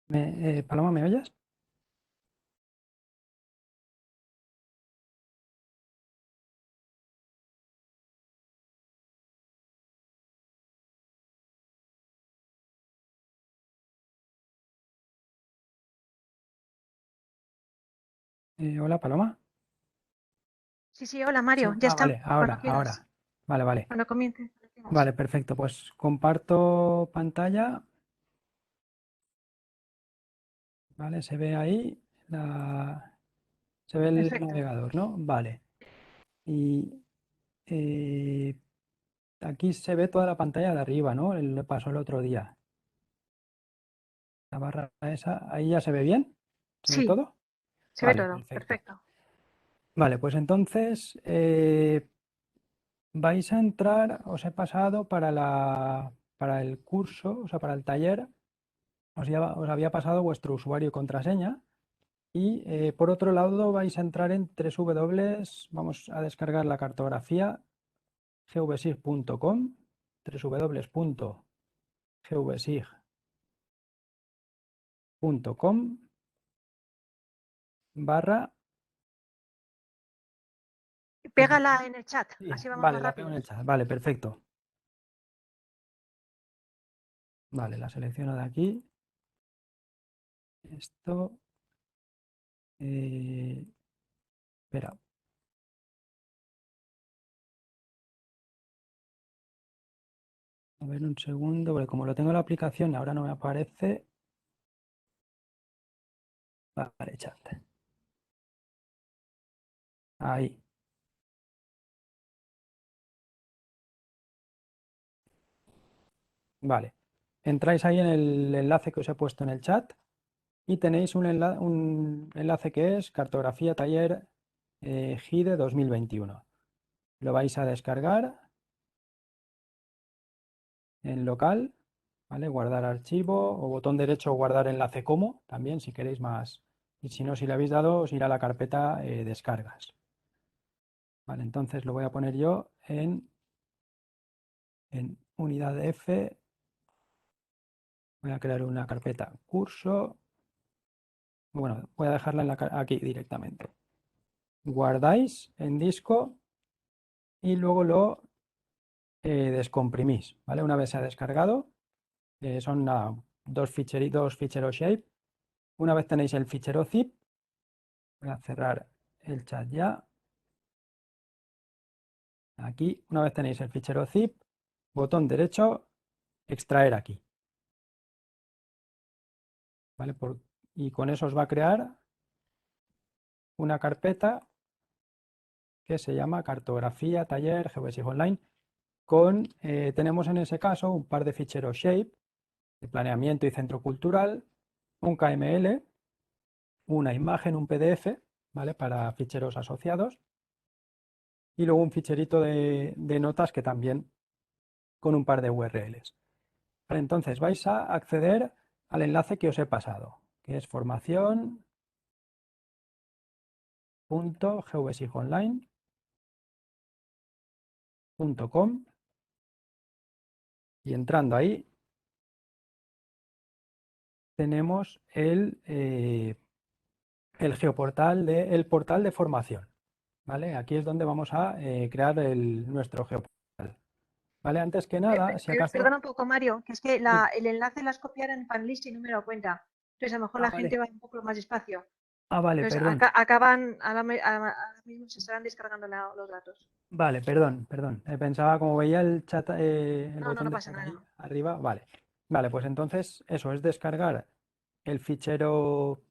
Paloma, ¿me oyes? Hola, Paloma. Sí, sí, hola Mario, Sí, ya está, vale, cuando ahora, quieras, ahora. Vale, vale. cuando comience. Cuando quieras. Vale, perfecto. Pues comparto pantalla, ¿vale? Se ve ahí, se ve el Perfecto. navegador, ¿no? Vale. Y eh, aquí se ve toda la pantalla de arriba, ¿no? Le pasó el otro día. La barra esa, ahí ya se ve bien. ¿Se ve Sí, todo? se ve Vale, todo, perfecto. perfecto. Vale, pues entonces vais a entrar, os he pasado para el curso, o sea, para el taller. Os había pasado vuestro usuario y contraseña y por otro lado vais a entrar en www, vamos a descargar la cartografía gvsig.com, www.gvsig.com barra, Pégala en el chat, sí, así vamos vale, más la pego en el rápidos. chat, vale, perfecto. Vale, la selecciono de aquí, esto, espera, a ver un segundo, porque como lo tengo en la aplicación ahora no me aparece, vale, chat, ahí. Vale. Entráis ahí en el enlace que os he puesto en el chat y tenéis un enlace que es Cartografía Taller GIDE 2021. Lo vais a descargar en local, ¿vale? Guardar archivo o botón derecho guardar enlace como, también si queréis más. Y si no, si le habéis dado, os irá a la carpeta descargas. Vale, entonces lo voy a poner yo en unidad F. Voy a crear una carpeta curso. Bueno, voy a dejarla aquí directamente. Guardáis en disco y luego lo descomprimís, ¿vale? Una vez se ha descargado, son nada, dos ficheros shape. Una vez tenéis el fichero zip, voy a cerrar el chat ya. Aquí, una vez tenéis el fichero zip, botón derecho, extraer aquí, ¿vale? Y con eso os va a crear una carpeta que se llama cartografía taller GeoBasic Online tenemos en ese caso un par de ficheros shape de planeamiento y centro cultural, un KML, una imagen, un PDF, ¿vale? Para ficheros asociados, y luego un ficherito de notas que también con un par de URLs. Vale, entonces vais a acceder al enlace que os he pasado, que es formación.gvsigonline.com y entrando ahí tenemos el geoportal el portal de formación. ¿Vale? Aquí es donde vamos a crear nuestro geoportal. ¿Vale? Antes que nada, si acaso... Perdona un poco, Mario, que es que Dime. el enlace las copiaron en Panlist y no me he dado cuenta. Entonces, a lo mejor Ah, la gente vale. va un poco más despacio. Ah, vale, Entonces, perdón. acaban, ahora mismo se estarán descargando los datos. Vale, perdón, perdón. Pensaba, como veía el chat, el No, no, botón no de pasa chat ahí nada. arriba, vale. Vale, pues entonces eso es descargar el fichero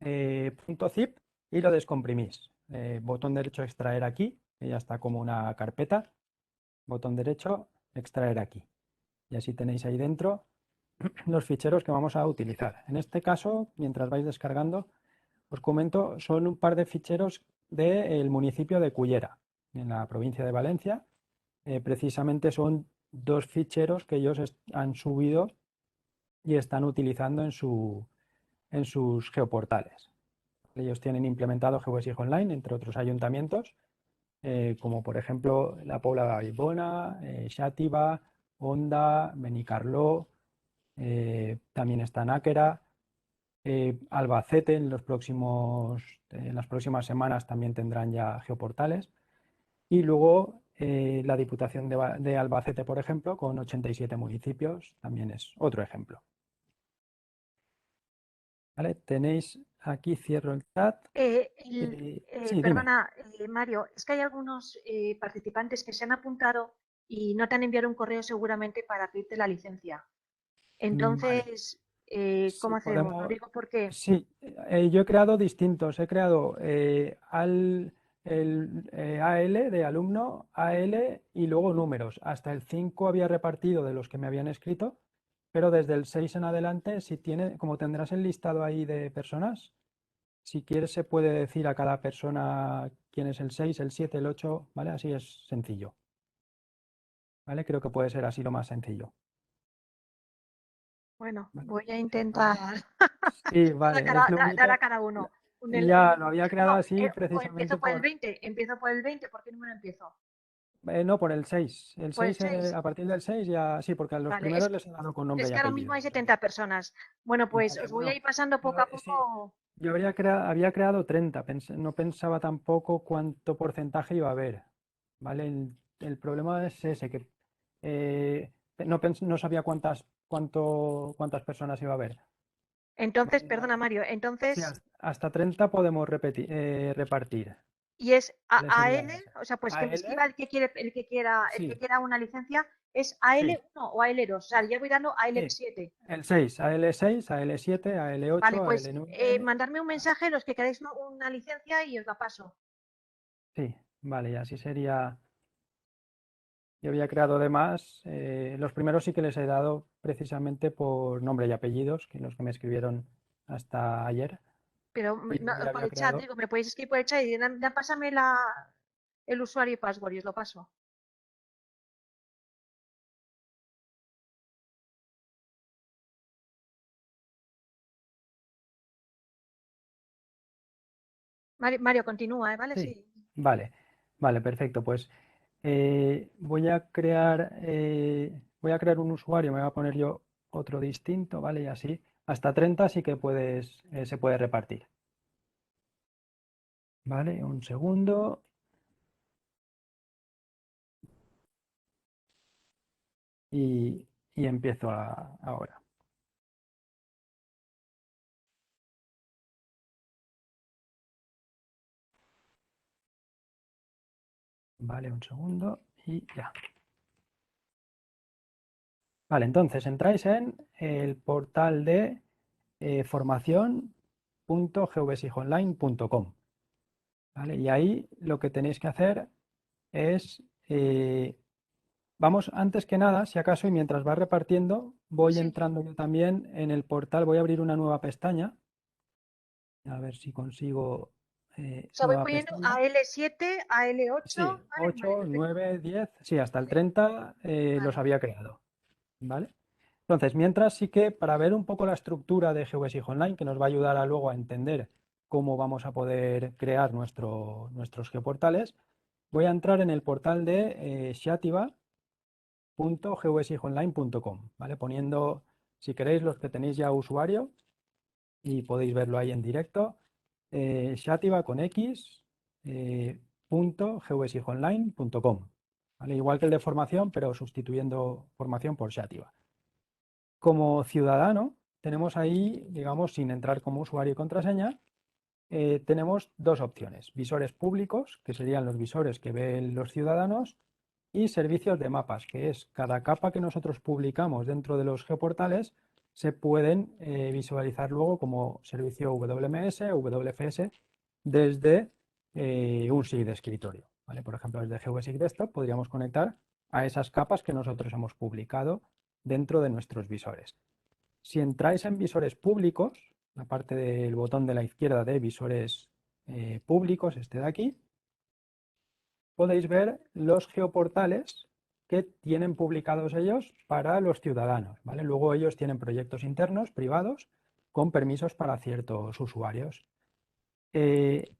.zip y lo descomprimís. Botón derecho extraer aquí, que ya está como una carpeta. Botón derecho extraer aquí. Y así tenéis ahí dentro los ficheros que vamos a utilizar. En este caso, mientras vais descargando, os comento, son un par de ficheros del municipio de Cullera, en la provincia de Valencia. Precisamente son dos ficheros que ellos han subido y están utilizando en sus geoportales. Ellos tienen implementado GeoSig Online, entre otros ayuntamientos, como por ejemplo La Pobla de Vallbona, Xàtiva, Onda, Benicarló, también está Náquera. Albacete en las próximas semanas también tendrán ya geoportales. Y luego la Diputación de Albacete, por ejemplo, con 87 municipios, también es otro ejemplo. ¿Vale? Tenéis aquí, cierro el chat. Sí, dime. Perdona, Mario, es que hay algunos participantes que se han apuntado y no te han enviado un correo seguramente para pedirte la licencia. Vale. Entonces, Si ¿cómo hacemos? Lo podemos. digo porque, Sí, yo he creado distintos. He creado AL de alumno, AL y luego números. Hasta el 5 había repartido de los que me habían escrito, pero desde el 6 en adelante, si tiene, como tendrás el listado ahí de personas, si quieres se puede decir a cada persona quién es el 6, el 7, el 8, ¿vale? Así es sencillo, ¿vale? Creo que puede ser así lo más sencillo. bueno, ¿Vale? voy a intentar Sí, vale, es lo dar a único. cada uno. Ya lo había creado No, así o precisamente empiezo por el por. 20, empiezo por el 20, ¿por qué número empiezo? No, por el 6. El Por el 6, 6. a partir del 6 ya, sí, porque a los Vale, primeros les he dado con nombre es y que ahora mismo apellido. hay O sea que, 70 personas. Bueno, pues vale, os voy a bueno, ir pasando poco a sí, poco. yo había creado 30, no pensaba tampoco cuánto porcentaje iba a haber, ¿vale? El problema es ese, que no sabía cuántas personas iba a haber. Entonces, Vale, perdona, Mario, sí, entonces, hasta 30 podemos repartir, y es ¿vale? Sería AL, esa. o sea, pues que me AL, escriba el que sí, quiera una licencia, ¿es AL sí. 1 o AL2? O sea, ya voy dando Sí, AL7. el 6, AL6, AL7, Vale, AL8, pues AL9. mandarme un mensaje los que queráis una licencia y os la paso. Sí, vale, y así sería. Yo había creado además, los primeros sí que les he dado precisamente por nombre y apellidos, que los que me escribieron hasta ayer. Pero Y luego ya por había el chat, creado. digo, me podéis escribir por el chat y pásame el usuario y password y os lo paso. Mario, continúa, ¿vale? Sí, Sí. vale, vale, perfecto. Pues voy a crear un usuario, me voy a poner yo otro distinto, ¿vale? Y así, hasta 30 sí que se puede repartir. Vale, un segundo. Y empiezo ahora. Vale, un segundo y ya. Vale, entonces entráis en el portal de formación.geovesijonline.com. ¿Vale? Y ahí lo que tenéis que hacer es, vamos, antes que nada, si acaso, y mientras va repartiendo, voy Sí. entrando yo también en el portal, voy a abrir una nueva pestaña, a ver si consigo O sea, voy nueva poniendo pestaña. AL7, Sí, AL8, ¿vale? Vale, 8, perfecto. 9, 10, sí, hasta el Sí, 30 los vale. había creado. ¿Vale? Entonces, mientras sí que para ver un poco la estructura de GeoBasic Online, que nos va a ayudar a luego a entender cómo vamos a poder crear nuestros geoportales, voy a entrar en el portal de shativa.geobasiconline.com, ¿vale? Poniendo, si queréis, los que tenéis ya usuario y podéis verlo ahí en directo, Shativa con X, .geobasiconline.com, ¿vale? Igual que el de formación, pero sustituyendo formación por Shativa. Como ciudadano, tenemos ahí, digamos, sin entrar como usuario y contraseña, tenemos dos opciones: visores públicos, que serían los visores que ven los ciudadanos, y servicios de mapas, que es cada capa que nosotros publicamos dentro de los geoportales, se pueden visualizar luego como servicio WMS o WFS desde un SIG de escritorio. ¿Vale? Por ejemplo, desde GeoSIG Desktop podríamos conectar a esas capas que nosotros hemos publicado dentro de nuestros visores. Si entráis en visores públicos, la parte del botón de la izquierda de visores públicos, este de aquí, podéis ver los geoportales que tienen publicados ellos para los ciudadanos, ¿vale? Luego ellos tienen proyectos internos, privados, con permisos para ciertos usuarios. Eh,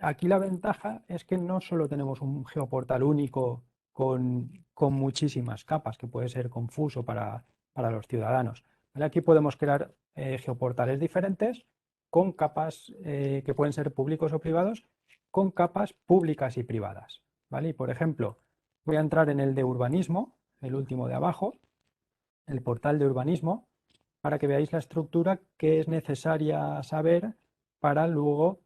Aquí la ventaja es que no solo tenemos un geoportal único con muchísimas capas, que puede ser confuso para los ciudadanos. ¿Vale? Aquí podemos crear geoportales diferentes con capas que pueden ser públicos o privados, con capas públicas y privadas, ¿vale? Y por ejemplo, voy a entrar en el de urbanismo, el último de abajo, el portal de urbanismo, para que veáis la estructura que es necesaria saber para luego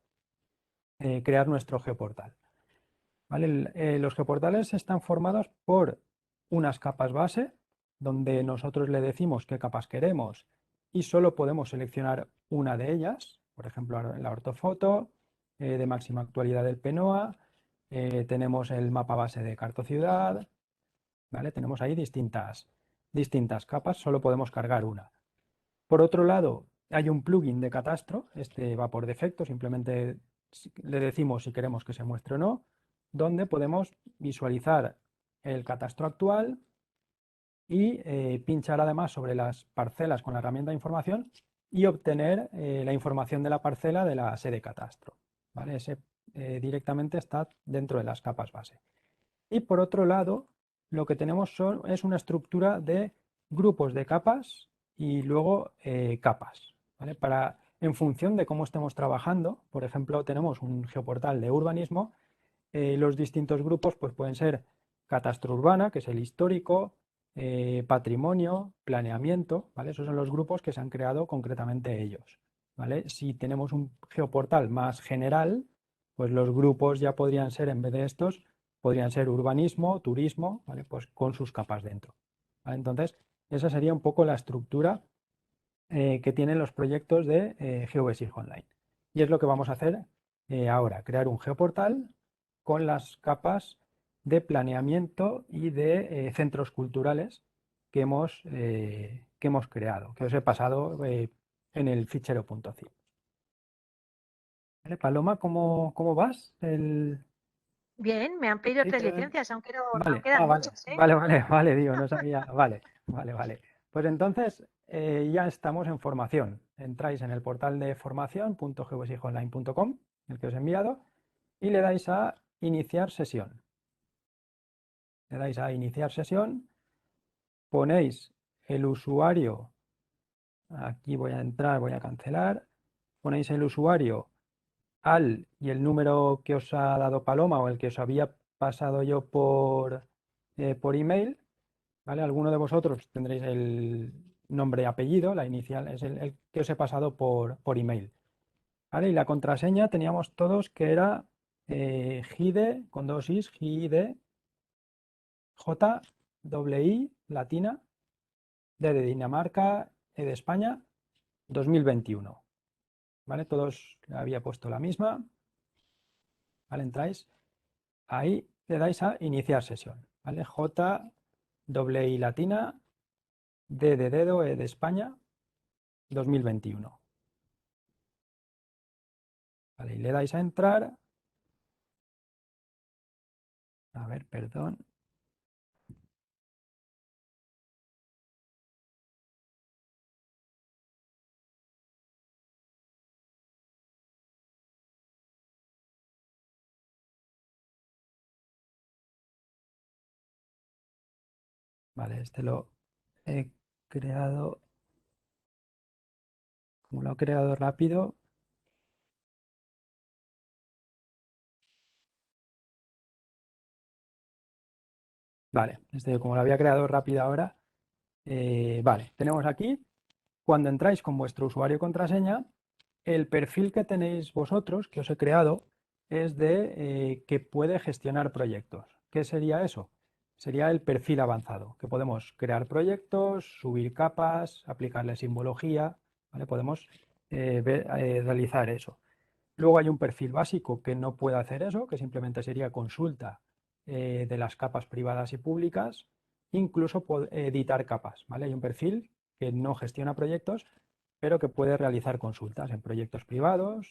crear nuestro geoportal. ¿Vale? Los geoportales están formados por unas capas base, donde nosotros le decimos qué capas queremos y solo podemos seleccionar una de ellas, por ejemplo, la ortofoto, de máxima actualidad del PNOA, tenemos el mapa base de Cartociudad, ¿vale? Tenemos ahí distintas capas, solo podemos cargar una. Por otro lado, hay un plugin de Catastro, este va por defecto, simplemente le decimos si queremos que se muestre o no, donde podemos visualizar el catastro actual y pinchar además sobre las parcelas con la herramienta de información y obtener la información de la parcela de la sede catastro, ¿vale? Ese directamente está dentro de las capas base. Y por otro lado, lo que tenemos es una estructura de grupos de capas y luego capas, ¿vale? En función de cómo estemos trabajando, por ejemplo, tenemos un geoportal de urbanismo, los distintos grupos pues, pueden ser catastro urbana, que es el histórico, patrimonio, planeamiento, ¿vale? Esos son los grupos que se han creado concretamente ellos, ¿vale? Si tenemos un geoportal más general, pues los grupos ya podrían ser, en vez de estos, podrían ser urbanismo, turismo, ¿vale? Pues con sus capas dentro, ¿vale? Entonces, esa sería un poco la estructura que tienen los proyectos de GeoBasic Online. Y es lo que vamos a hacer ahora, crear un geoportal con las capas de planeamiento y de centros culturales que hemos creado, que os he pasado en el fichero.zip. ¿Vale, Paloma, cómo vas? Bien, me han pedido ¿Sí 3 te ven? licencias, aún Vale, quedan vale, muchas, ¿eh? vale, vale, vale, digo, no sabía. Vale, vale, vale. Pues entonces ya estamos en formación. Entráis en el portal de formación.geobasiconline.com, el que os he enviado, y le dais a iniciar sesión. Le dais a iniciar sesión, ponéis el usuario, aquí voy a entrar, voy a cancelar, ponéis el usuario y el número que os ha dado Paloma o el que os había pasado yo por email. ¿Vale? Alguno de vosotros tendréis el nombre y apellido, la inicial es el que os he pasado por email. ¿Vale? Y la contraseña teníamos todos que era GIDE con dos Is, GIDE, J, I, latina, D de Dinamarca, E de España, 2021. ¿Vale? Todos había puesto la misma. ¿Vale? Entráis, ahí le dais a iniciar sesión. ¿Vale? J, I latina, D de dedo, E de España, 2021. Vale, y le dais a entrar. A ver, perdón. Vale, este lo he creado. Como lo he creado rápido. Vale, este como lo había creado rápido ahora. Vale, tenemos aquí. Cuando entráis con vuestro usuario y contraseña, el perfil que tenéis vosotros, que os he creado, es de que puede gestionar proyectos. ¿Qué sería eso? Sería el perfil avanzado, que podemos crear proyectos, subir capas, aplicarle simbología, ¿vale? Podemos realizar eso. Luego hay un perfil básico que no puede hacer eso, que simplemente sería consulta de las capas privadas y públicas, incluso editar capas, ¿vale? Hay un perfil que no gestiona proyectos, pero que puede realizar consultas en proyectos privados,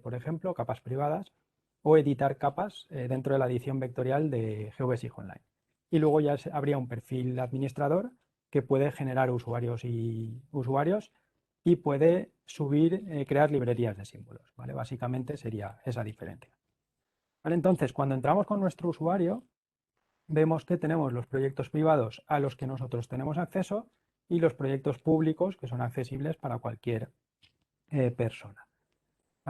por ejemplo, capas privadas, o editar capas dentro de la edición vectorial de GeoBasic Online. Y luego ya habría un perfil administrador que puede generar usuarios y puede subir, crear librerías de símbolos, ¿vale? Básicamente sería esa diferencia. ¿Vale? Entonces, cuando entramos con nuestro usuario, vemos que tenemos los proyectos privados a los que nosotros tenemos acceso y los proyectos públicos que son accesibles para cualquier persona.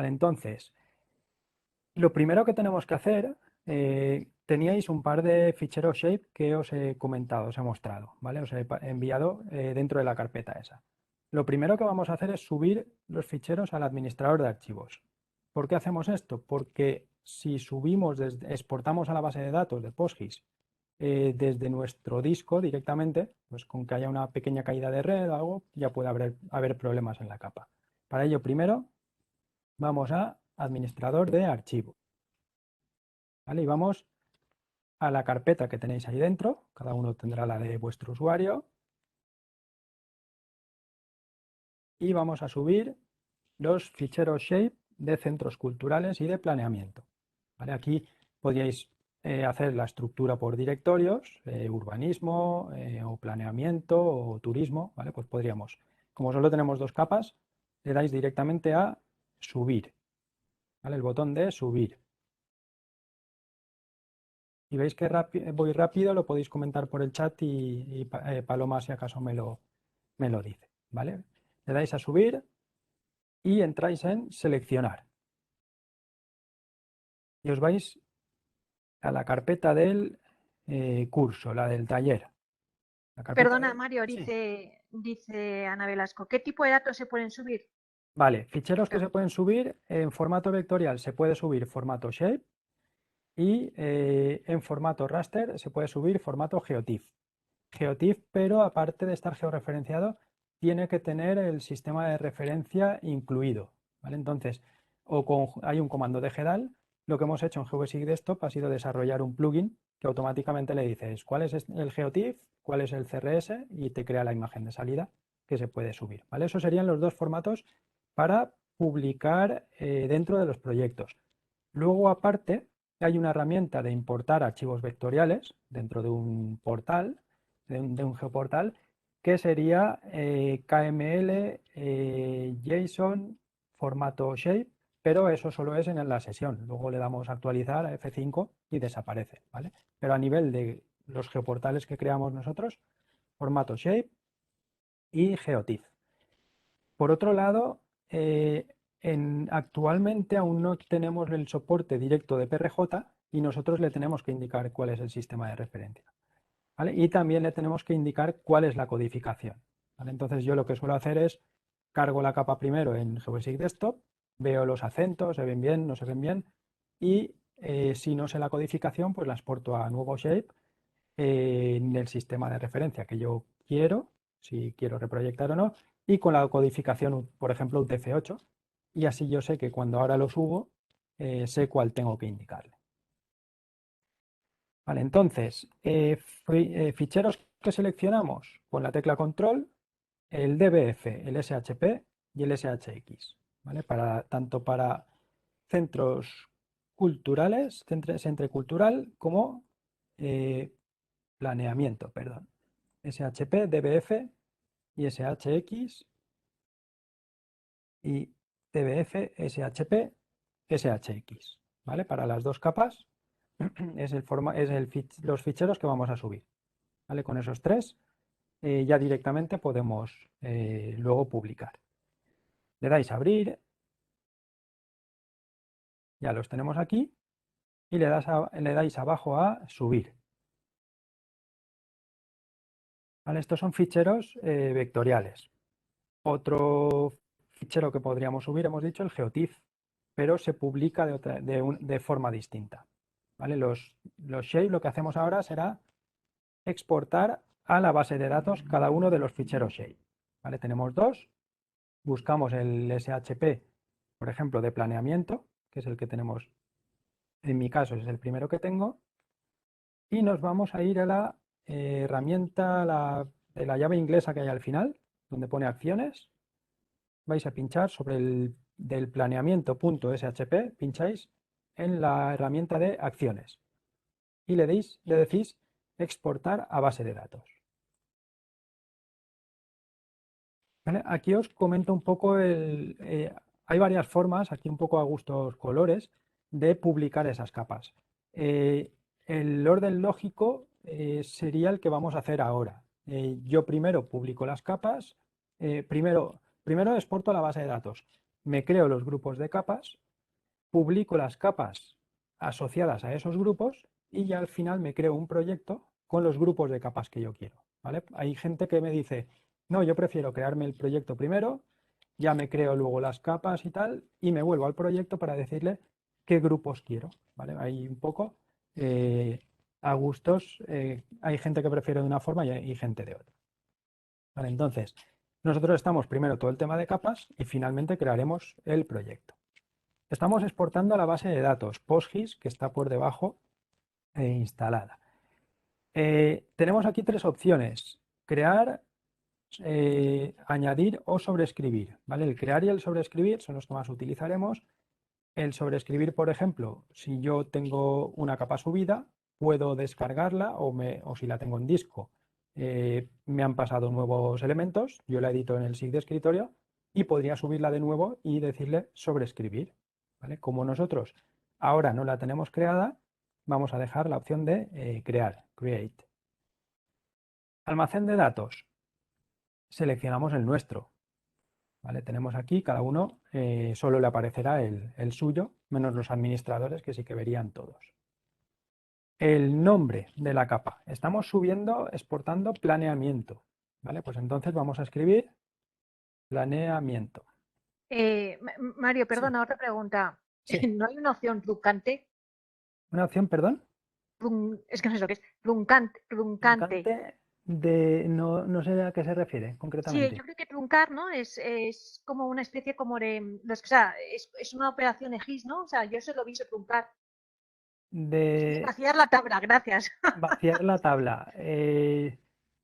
Vale, entonces, lo primero que tenemos que hacer, teníais un par de ficheros shape que os he comentado, os he mostrado, ¿vale? Os he enviado dentro de la carpeta esa. Lo primero que vamos a hacer es subir los ficheros al administrador de archivos. ¿Por qué hacemos esto? Porque si exportamos a la base de datos de PostGIS desde nuestro disco directamente, pues con que haya una pequeña caída de red o algo, ya puede haber problemas en la capa. Para ello, primero vamos a administrador de archivo, ¿vale? Y vamos a la carpeta que tenéis ahí dentro, cada uno tendrá la de vuestro usuario, y vamos a subir los ficheros shape de centros culturales y de planeamiento, ¿vale? Aquí podríais hacer la estructura por directorios, urbanismo o planeamiento o turismo, ¿vale? Pues podríamos, como solo tenemos dos capas, le dais directamente a subir, ¿vale? El botón de subir. Y veis que voy rápido, lo podéis comentar por el chat y Paloma si acaso me lo dice, ¿vale? Le dais a subir y entráis en seleccionar. Y os vais a la carpeta del curso, la del taller. La carpeta Perdona, Mario, Sí. dice Ana Velasco, ¿qué tipo de datos se pueden subir? Vale, ficheros que se pueden subir en formato vectorial, se puede subir formato shape y en formato raster se puede subir formato geotiff. Geotiff, pero aparte de estar georreferenciado, tiene que tener el sistema de referencia incluido, ¿vale? Entonces, hay un comando de GEDAL. Lo que hemos hecho en GeoBasic Desktop ha sido desarrollar un plugin que automáticamente le dices cuál es el geotiff, cuál es el CRS y te crea la imagen de salida que se puede subir, ¿vale? Esos serían los dos formatos para publicar dentro de los proyectos. Luego, aparte, hay una herramienta de importar archivos vectoriales dentro de un portal, de un geoportal, que sería KML, JSON, formato shape, pero eso solo es en la sesión. Luego le damos a actualizar a F5 y desaparece, ¿vale? Pero a nivel de los geoportales que creamos nosotros, formato shape y geotiff. Por otro lado, actualmente aún no tenemos el soporte directo de PRJ y nosotros le tenemos que indicar cuál es el sistema de referencia, ¿vale? Y también le tenemos que indicar cuál es la codificación, ¿vale? Entonces yo lo que suelo hacer es cargo la capa primero en GeoBasic Desktop, veo los acentos, se ven bien, no se ven bien, y si no sé la codificación, pues la exporto a nuevo shape en el sistema de referencia que yo quiero, si quiero reproyectar o no, y con la codificación, por ejemplo, UTF-8, y así yo sé que cuando ahora lo subo, sé cuál tengo que indicarle. Vale, entonces, ficheros que seleccionamos con la tecla control, el DBF, el SHP y el SHX, ¿vale? Tanto para centros culturales, centro cultural, como planeamiento, perdón. SHP, DBF y SHX y DBF, SHP, SHX, ¿vale? Para las dos capas los ficheros que vamos a subir, ¿vale? Con esos tres ya directamente podemos luego publicar. Le dais a abrir, ya los tenemos aquí, y le dais abajo a subir. ¿Vale? Estos son ficheros vectoriales. Otro fichero que podríamos subir, hemos dicho, el geotiff, pero se publica de forma distinta, ¿vale? Los shape lo que hacemos ahora será exportar a la base de datos cada uno de los ficheros shape, ¿vale? Tenemos dos, buscamos el SHP, por ejemplo, de planeamiento, que es el que tenemos, en mi caso es el primero que tengo, y nos vamos a ir a la herramienta de la llave inglesa que hay al final, donde pone acciones. Vais a pinchar sobre el del planeamiento.shp, pincháis en la herramienta de acciones y le decís exportar a base de datos. ¿Vale? Aquí os comento un poco hay varias formas, aquí un poco a gustos colores, de publicar esas capas. El orden lógico sería el que vamos a hacer ahora. Yo primero publico las capas, primero exporto a la base de datos. me creo los grupos de capas, publico las capas asociadas a esos grupos y ya al final me creo un proyecto con los grupos de capas que yo quiero, ¿vale? Hay gente que me dice, no, yo prefiero crearme el proyecto primero, ya me creo luego las capas y tal, y me vuelvo al proyecto para decirle qué grupos quiero, ¿vale? Hay un poco a gustos, hay gente que prefiere de una forma y gente de otra. ¿Vale? Entonces, nosotros estamos primero todo el tema de capas y finalmente crearemos el proyecto. Estamos exportando a la base de datos PostGIS que está por debajo instalada. Tenemos aquí tres opciones: crear, añadir o sobreescribir. ¿Vale? El crear y el sobreescribir son los que más utilizaremos. El sobreescribir, por ejemplo, si yo tengo una capa subida, puedo descargarla o si la tengo en disco, me han pasado nuevos elementos, yo la edito en el SIG de escritorio y podría subirla de nuevo y decirle sobreescribir. ¿Vale? Como nosotros ahora no la tenemos creada, vamos a dejar la opción de crear, create. Almacén de datos. Seleccionamos el nuestro. ¿Vale? Tenemos aquí, cada uno solo le aparecerá el suyo, menos los administradores que sí que verían todos. El nombre de la capa. Estamos subiendo, exportando planeamiento. ¿Vale? Pues entonces vamos a escribir planeamiento. Mario, Sí, perdona, otra pregunta. sí. ¿No hay una opción truncante? Una opción, perdón. Es que no sé lo que es. Truncante, truncante. Truncante de no, no sé a qué se refiere Sí, concretamente. yo creo que truncar, ¿no? Es como una especie como de, o sea, es una operación de GIS, ¿no? O sea, yo se lo vi truncar. Sería De vaciar la tabla, gracias. vaciar la tabla.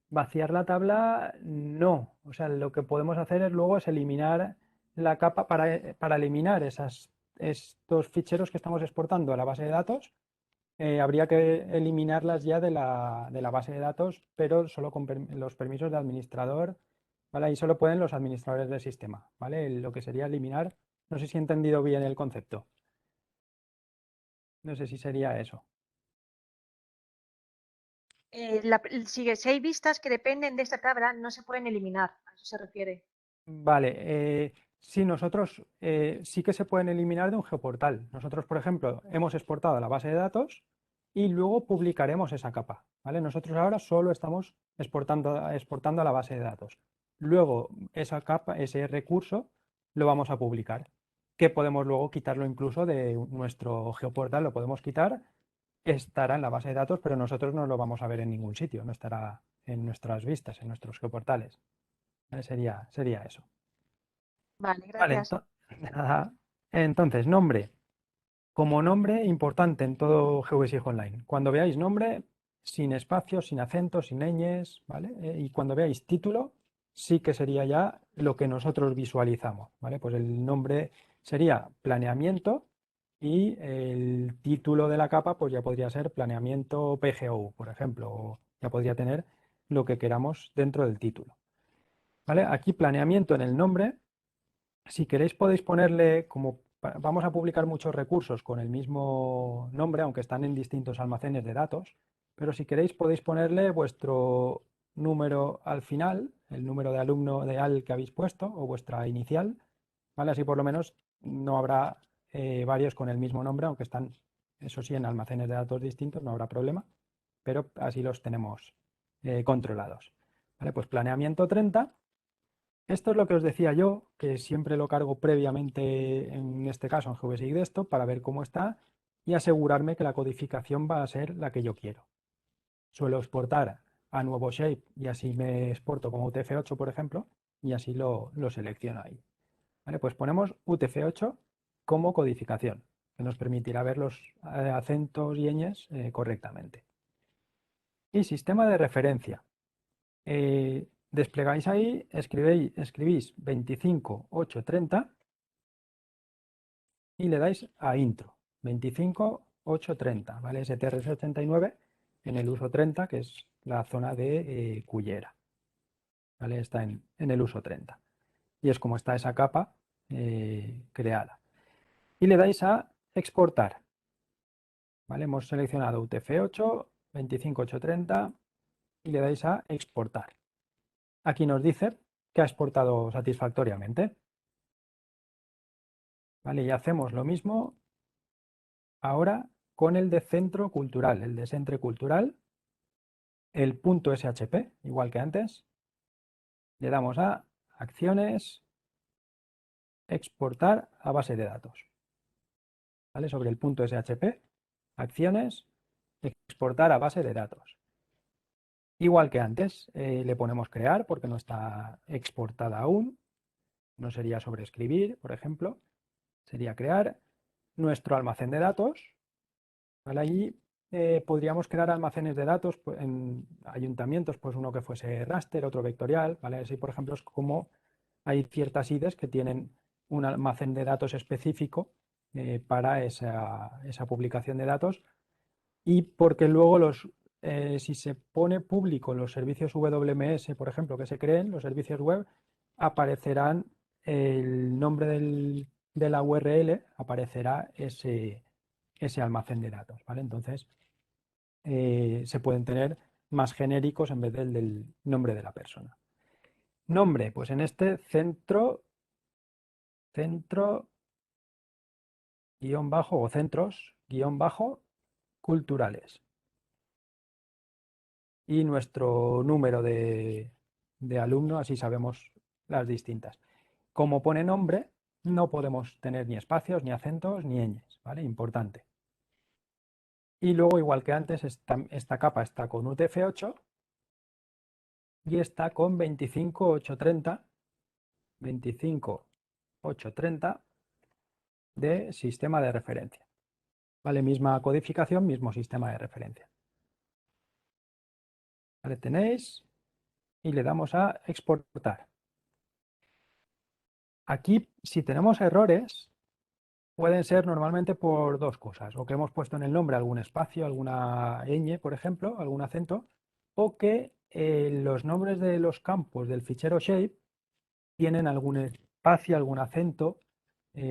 Vaciar la tabla, no. O sea, lo que podemos hacer es luego es eliminar la capa para eliminar estos ficheros que estamos exportando a la base de datos. Habría que eliminarlas ya de la base de datos, pero solo con los permisos de administrador. ¿Vale? Ahí solo pueden los administradores del sistema. ¿Vale? Lo que sería eliminar. No sé si he entendido bien el concepto. No sé si sería eso. Si hay vistas que dependen de esta tabla, no se pueden eliminar. A eso se refiere. Vale, sí, nosotros sí que se pueden eliminar de un geoportal. Nosotros, por ejemplo, hemos exportado a la base de datos y luego publicaremos esa capa. ¿Vale? Nosotros ahora solo estamos exportando a la base de datos. Luego, esa capa, ese recurso, lo vamos a publicar. Que podemos luego quitarlo incluso de nuestro geoportal, lo podemos quitar, estará en la base de datos, pero nosotros no lo vamos a ver en ningún sitio, no estará en nuestras vistas, en nuestros geoportales. ¿Vale? Sería eso. Vale, Vale, gracias. nada. Entonces, nombre. Como nombre, importante en todo GeoSig Online. Cuando veáis nombre, sin espacios, sin acentos, sin ñes, ¿vale? Y cuando veáis título, sí que sería ya lo que nosotros visualizamos, ¿vale? Pues el nombre sería planeamiento y el título de la capa, pues ya podría ser planeamiento PGO, por ejemplo, o ya podría tener lo que queramos dentro del título, ¿vale? Aquí planeamiento en el nombre. Si queréis podéis ponerle, como vamos a publicar muchos recursos con el mismo nombre, aunque están en distintos almacenes de datos, pero si queréis podéis ponerle vuestro número al final, el número de alumno de al que habéis puesto o vuestra inicial, ¿vale? Así por lo menos no habrá varios con el mismo nombre, aunque están, eso sí, en almacenes de datos distintos, no habrá problema, pero así los tenemos controlados. ¿Vale? Pues planeamiento 30. Esto es lo que os decía yo, que siempre lo cargo previamente, en este caso en GVSig Desktop, para ver cómo está y asegurarme que la codificación va a ser la que yo quiero. Suelo exportar a nuevo shape y así me exporto como UTF-8, por ejemplo, y así lo selecciono ahí. ¿Vale? Pues ponemos UTF-8 como codificación, que nos permitirá ver los acentos y ñes correctamente. Y sistema de referencia. Desplegáis ahí, escribís 25.8.30 y le dais a intro. 25.8.30, ¿vale? STRS89 en el uso 30, que es la zona de Cullera, ¿vale? Está en el uso 30. Y es como está esa capa creada. Y le dais a exportar, ¿vale? Hemos seleccionado UTF-8, 25.8.30 y le dais a exportar. Aquí nos dice que ha exportado satisfactoriamente. ¿vale? Y hacemos lo mismo ahora con el de centro cultural, el de centro cultural, el punto .shp, igual que antes. Le damos a acciones, exportar a base de datos. ¿Vale? Sobre el punto .shp, acciones, exportar a base de datos. Igual que antes, le ponemos crear porque no está exportada aún. No sería sobreescribir, por ejemplo. Sería crear nuestro almacén de datos. ¿Vale? Allí podríamos crear almacenes de datos pues, en ayuntamientos, pues uno que fuese raster, otro vectorial. ¿Vale? Así, por ejemplo, es como hay ciertas IDEs que tienen un almacén de datos específico para esa publicación de datos y porque luego si se pone público los servicios WMS, por ejemplo, que se creen, los servicios web, aparecerán el nombre de la URL, aparecerá ese almacén de datos, ¿vale? Entonces, se pueden tener más genéricos en vez del nombre de la persona. Nombre, pues en este centro guión bajo o centros guión bajo culturales. Y nuestro número de alumno, así sabemos las distintas. Como pone nombre, no podemos tener ni espacios, ni acentos, ni ñes, ¿vale? Importante. Y luego, igual que antes, esta capa está con UTF-8 y está con 25.830 de sistema de referencia. ¿Vale? Misma codificación, mismo sistema de referencia. ¿Vale? Tenéis y le damos a exportar. Aquí, si tenemos errores, pueden ser normalmente por dos cosas, o que hemos puesto en el nombre algún espacio, alguna ñ, por ejemplo, algún acento, o que los nombres de los campos del fichero shape tienen algún espacio, algún acento,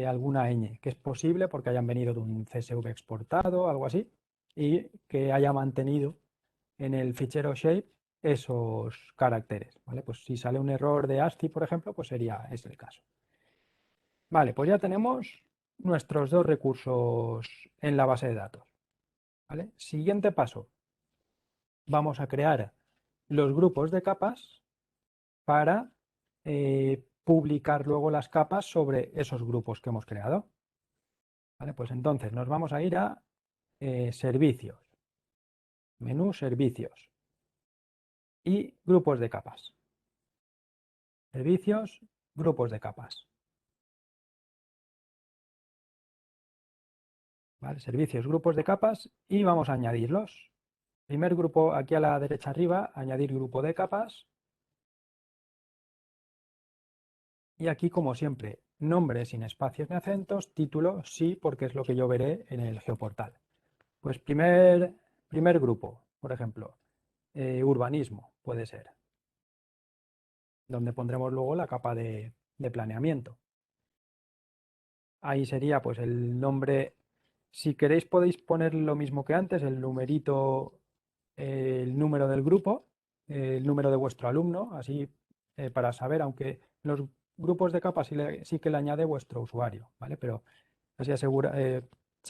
alguna ñ, que es posible porque hayan venido de un CSV exportado, algo así, y que haya mantenido en el fichero shape esos caracteres, ¿vale? Pues si sale un error de ASCII, por ejemplo, pues sería ese el caso. Vale, pues ya tenemos nuestros dos recursos en la base de datos. ¿Vale? Siguiente paso. Vamos a crear los grupos de capas para publicar luego las capas sobre esos grupos que hemos creado. ¿Vale? Pues entonces nos vamos a ir a servicios, menú servicios y grupos de capas. Servicios, grupos de capas. ¿Vale? Servicios, grupos de capas y vamos a añadirlos. Primer grupo aquí a la derecha arriba, añadir grupo de capas. Y aquí, como siempre, nombre sin espacios ni acentos, título sí, porque es lo que yo veré en el geoportal. Pues primer grupo, por ejemplo, urbanismo puede ser, donde pondremos luego la capa de planeamiento. Ahí sería pues el nombre. Si queréis podéis poner lo mismo que antes, el numerito, el número del grupo, el número de vuestro alumno, así para saber, aunque los grupos de capas sí que le añade vuestro usuario, ¿vale? Pero así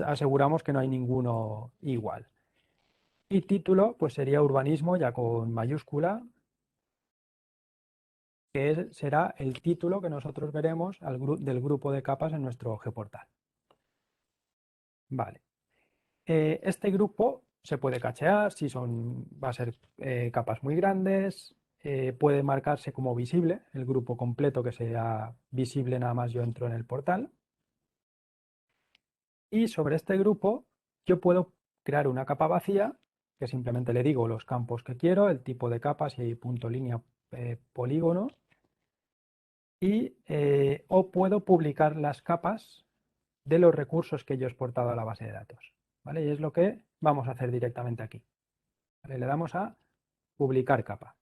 aseguramos que no hay ninguno igual. Y título, pues sería urbanismo ya con mayúscula, que será el título que nosotros veremos del grupo de capas en nuestro geoportal. Vale. Este grupo se puede cachear si va a ser capas muy grandes, puede marcarse como visible, el grupo completo que sea visible nada más yo entro en el portal. Y sobre este grupo yo puedo crear una capa vacía, que simplemente le digo los campos que quiero, el tipo de capa, si hay punto, línea, polígono, o puedo publicar las capas de los recursos que yo he exportado a la base de datos. ¿Vale? Y es lo que vamos a hacer directamente aquí. ¿Vale? Le damos a publicar capa.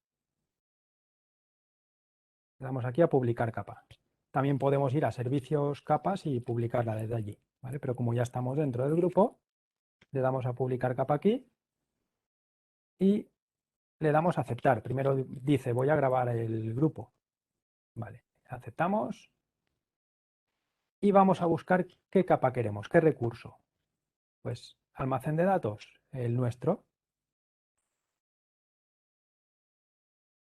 Le damos aquí a publicar capa. También podemos ir a servicios capas y publicarla desde allí. ¿Vale? Pero como ya estamos dentro del grupo, le damos a publicar capa aquí y le damos a aceptar. Primero dice voy a grabar el grupo. Vale, aceptamos y vamos a buscar qué capa queremos, qué recurso. Pues almacén de datos, el nuestro.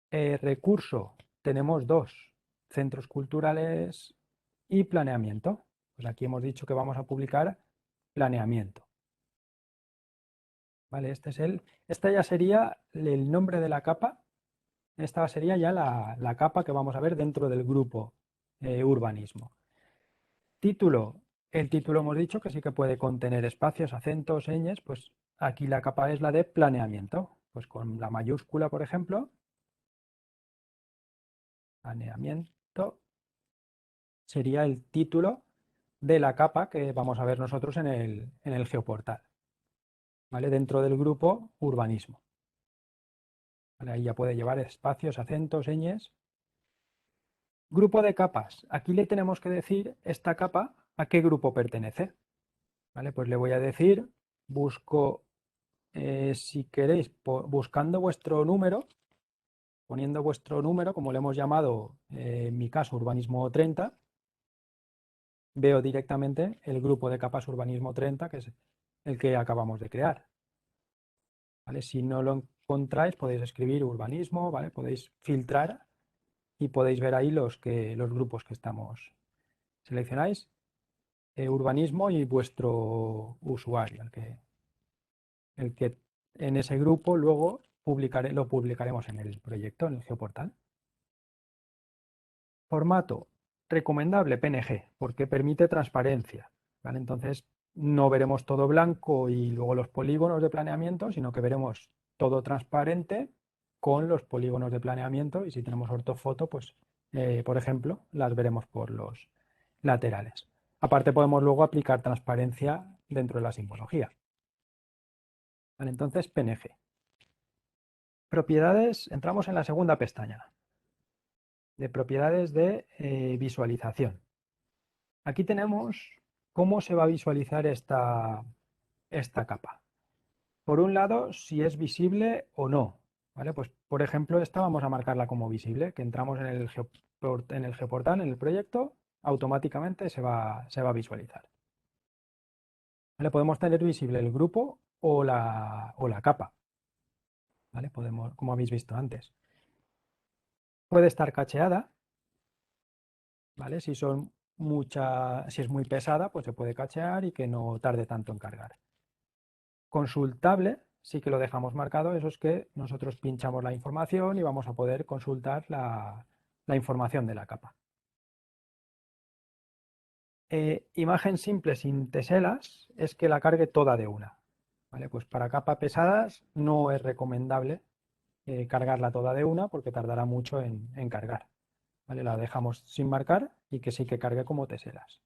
Recurso, tenemos dos, centros culturales y planeamiento. Pues aquí hemos dicho que vamos a publicar planeamiento. ¿Vale? Este ya sería el nombre de la capa. Esta sería ya la capa que vamos a ver dentro del grupo urbanismo. Título. El título hemos dicho que sí que puede contener espacios, acentos, señas. Pues aquí la capa es la de planeamiento. Pues con la mayúscula, por ejemplo, planeamiento sería el título de la capa que vamos a ver nosotros en el geoportal. ¿Vale? Dentro del grupo urbanismo. ¿Vale? Ahí ya puede llevar espacios, acentos, señas. Grupo de capas. Aquí le tenemos que decir esta capa a qué grupo pertenece. ¿Vale? Pues le voy a decir, busco, si queréis, buscando vuestro número, poniendo vuestro número, como le hemos llamado en mi caso urbanismo 30, veo directamente el grupo de capas urbanismo 30, que es el que acabamos de crear. ¿Vale? Si no lo encontráis, podéis escribir urbanismo, ¿vale? Podéis filtrar y podéis ver ahí los grupos que estamos. Seleccionáis urbanismo y vuestro usuario, el que en ese grupo luego lo publicaremos en el proyecto, en el geoportal. Formato recomendable PNG, porque permite transparencia. ¿Vale? Entonces no veremos todo blanco y luego los polígonos de planeamiento, sino que veremos todo transparente con los polígonos de planeamiento y si tenemos ortofoto, pues por ejemplo, las veremos por los laterales. Aparte podemos luego aplicar transparencia dentro de la simbología. Vale, entonces PNG. Propiedades, entramos en la segunda pestaña de propiedades de visualización. Aquí tenemos cómo se va a visualizar esta capa. Por un lado, si es visible o no. ¿Vale? Pues, por ejemplo, esta vamos a marcarla como visible, que entramos en el geoportal, en el proyecto, automáticamente se va a visualizar. ¿Vale? Podemos tener visible el grupo o la capa. ¿Vale? Podemos, como habéis visto antes. Puede estar cacheada, ¿vale? Si es muy pesada, pues se puede cachear y que no tarde tanto en cargar. Consultable, sí que lo dejamos marcado, eso es que nosotros pinchamos la información y vamos a poder consultar la información de la capa. Imagen simple sin teselas es que la cargue toda de una. ¿Vale? Pues para capas pesadas no es recomendable cargarla toda de una porque tardará mucho en cargar. ¿Vale? La dejamos sin marcar y que sí que cargue como teselas.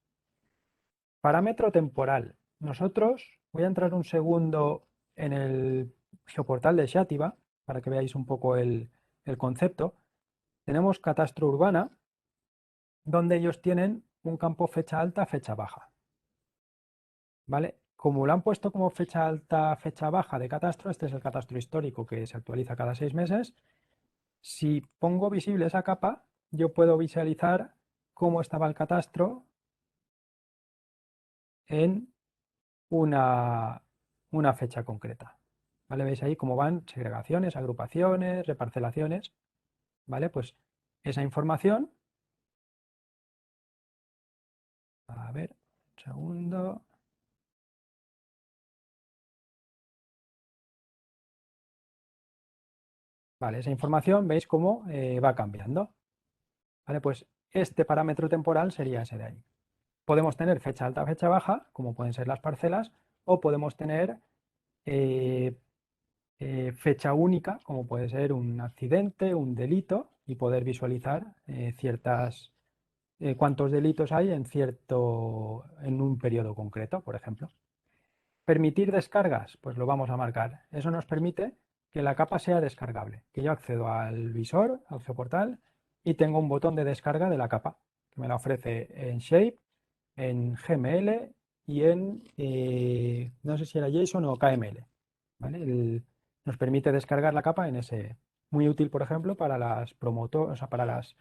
Parámetro temporal. Nosotros, voy a entrar un segundo en el geoportal de Xàtiva para que veáis un poco el concepto. Tenemos catastro urbana, donde ellos tienen un campo fecha alta, fecha baja. ¿Vale? Como lo han puesto como fecha alta, fecha baja de catastro, este es el catastro histórico que se actualiza cada 6 meses. Si pongo visible esa capa, yo puedo visualizar cómo estaba el catastro en una fecha concreta. ¿Vale? Veis ahí cómo van segregaciones, agrupaciones, reparcelaciones. ¿Vale? Pues esa información, a ver, un segundo. Vale, esa información veis cómo va cambiando. ¿Vale? Pues este parámetro temporal sería ese de ahí. Podemos tener fecha alta, fecha baja, como pueden ser las parcelas, o podemos tener eh, fecha única, como puede ser un accidente, un delito, y poder visualizar cuántos delitos hay en un periodo concreto, por ejemplo. Permitir descargas, pues lo vamos a marcar. Eso nos permite que la capa sea descargable, que yo accedo al visor, al geoportal, y tengo un botón de descarga de la capa, que me la ofrece en Shape, en GML y no sé si era JSON o KML. ¿Vale? Nos permite descargar la capa en ese. Muy útil, por ejemplo, para las promotoras, o sea, para las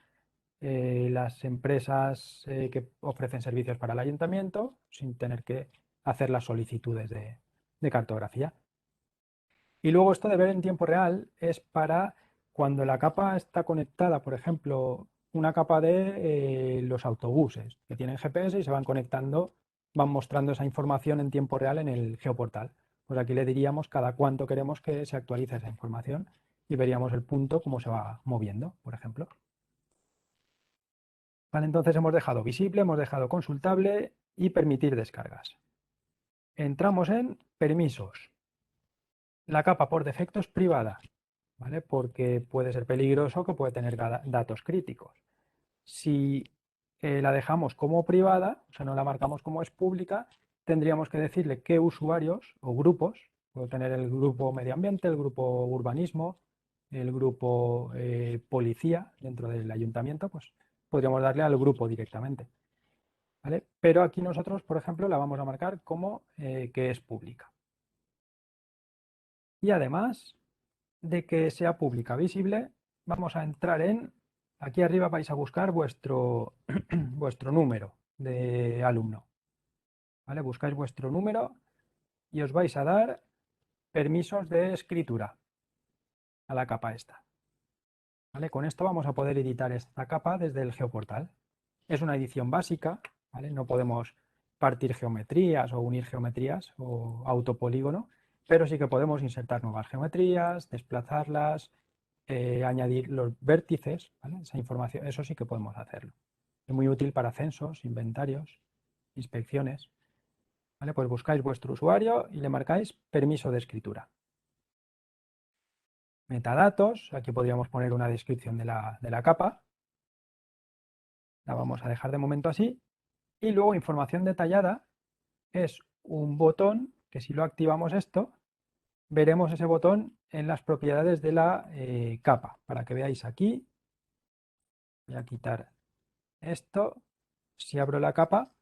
las empresas que ofrecen servicios para el ayuntamiento sin tener que hacer las solicitudes de cartografía. Y luego esto de ver en tiempo real es para cuando la capa está conectada, por ejemplo, una capa de los autobuses que tienen GPS y se van conectando, van mostrando esa información en tiempo real en el geoportal. Pues aquí le diríamos cada cuánto queremos que se actualice esa información y veríamos el punto cómo se va moviendo, por ejemplo. Vale, entonces hemos dejado visible, hemos dejado consultable y permitir descargas. Entramos en permisos. La capa por defecto es privada, ¿vale? Porque puede ser peligroso que puede tener datos críticos. Si la dejamos como privada, o sea, no la marcamos como es pública, tendríamos que decirle qué usuarios o grupos, puedo tener el grupo medio ambiente, el grupo urbanismo, el grupo policía dentro del ayuntamiento, pues podríamos darle al grupo directamente, ¿vale? Pero aquí nosotros, por ejemplo, la vamos a marcar como que es pública. Y además de que sea pública visible, vamos a entrar en, aquí arriba vais a buscar vuestro, vuestro número de alumno, ¿vale? Buscáis vuestro número y os vais a dar permisos de escritura a la capa esta, ¿vale? Con esto vamos a poder editar esta capa desde el geoportal. Es una edición básica, ¿vale? No podemos partir geometrías o unir geometrías o autopolígono, pero sí que podemos insertar nuevas geometrías, desplazarlas, añadir los vértices, ¿vale? Esa información, eso sí que podemos hacerlo. Es muy útil para censos, inventarios, inspecciones. ¿Vale? Pues buscáis vuestro usuario y le marcáis permiso de escritura. Metadatos, aquí podríamos poner una descripción de la capa. La vamos a dejar de momento así. Y luego información detallada es un botón que si lo activamos esto, veremos ese botón en las propiedades de la capa. Para que veáis aquí, voy a quitar esto. Si abro la capa,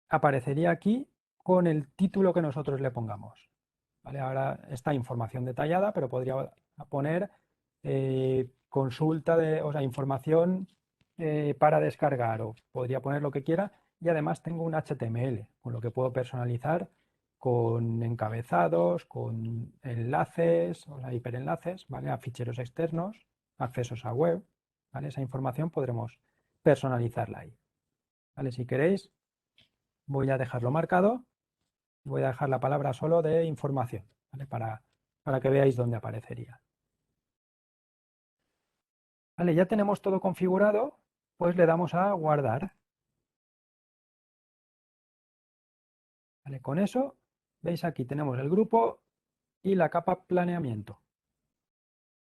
aparecería aquí con el título que nosotros le pongamos. ¿Vale? Ahora está información detallada, pero podría poner consulta de, o sea, información para descargar o podría poner lo que quiera y además tengo un HTML, con lo que puedo personalizar con encabezados, con enlaces, o sea, hiperenlaces, ¿vale? A ficheros externos, accesos a web, ¿vale? Esa información podremos personalizarla ahí. ¿Vale? Si queréis, voy a dejarlo marcado. Voy a dejar la palabra solo de información, ¿vale? Para que veáis dónde aparecería. Vale, ya tenemos todo configurado, pues le damos a guardar. Vale, con eso, veis aquí tenemos el grupo y la capa planeamiento.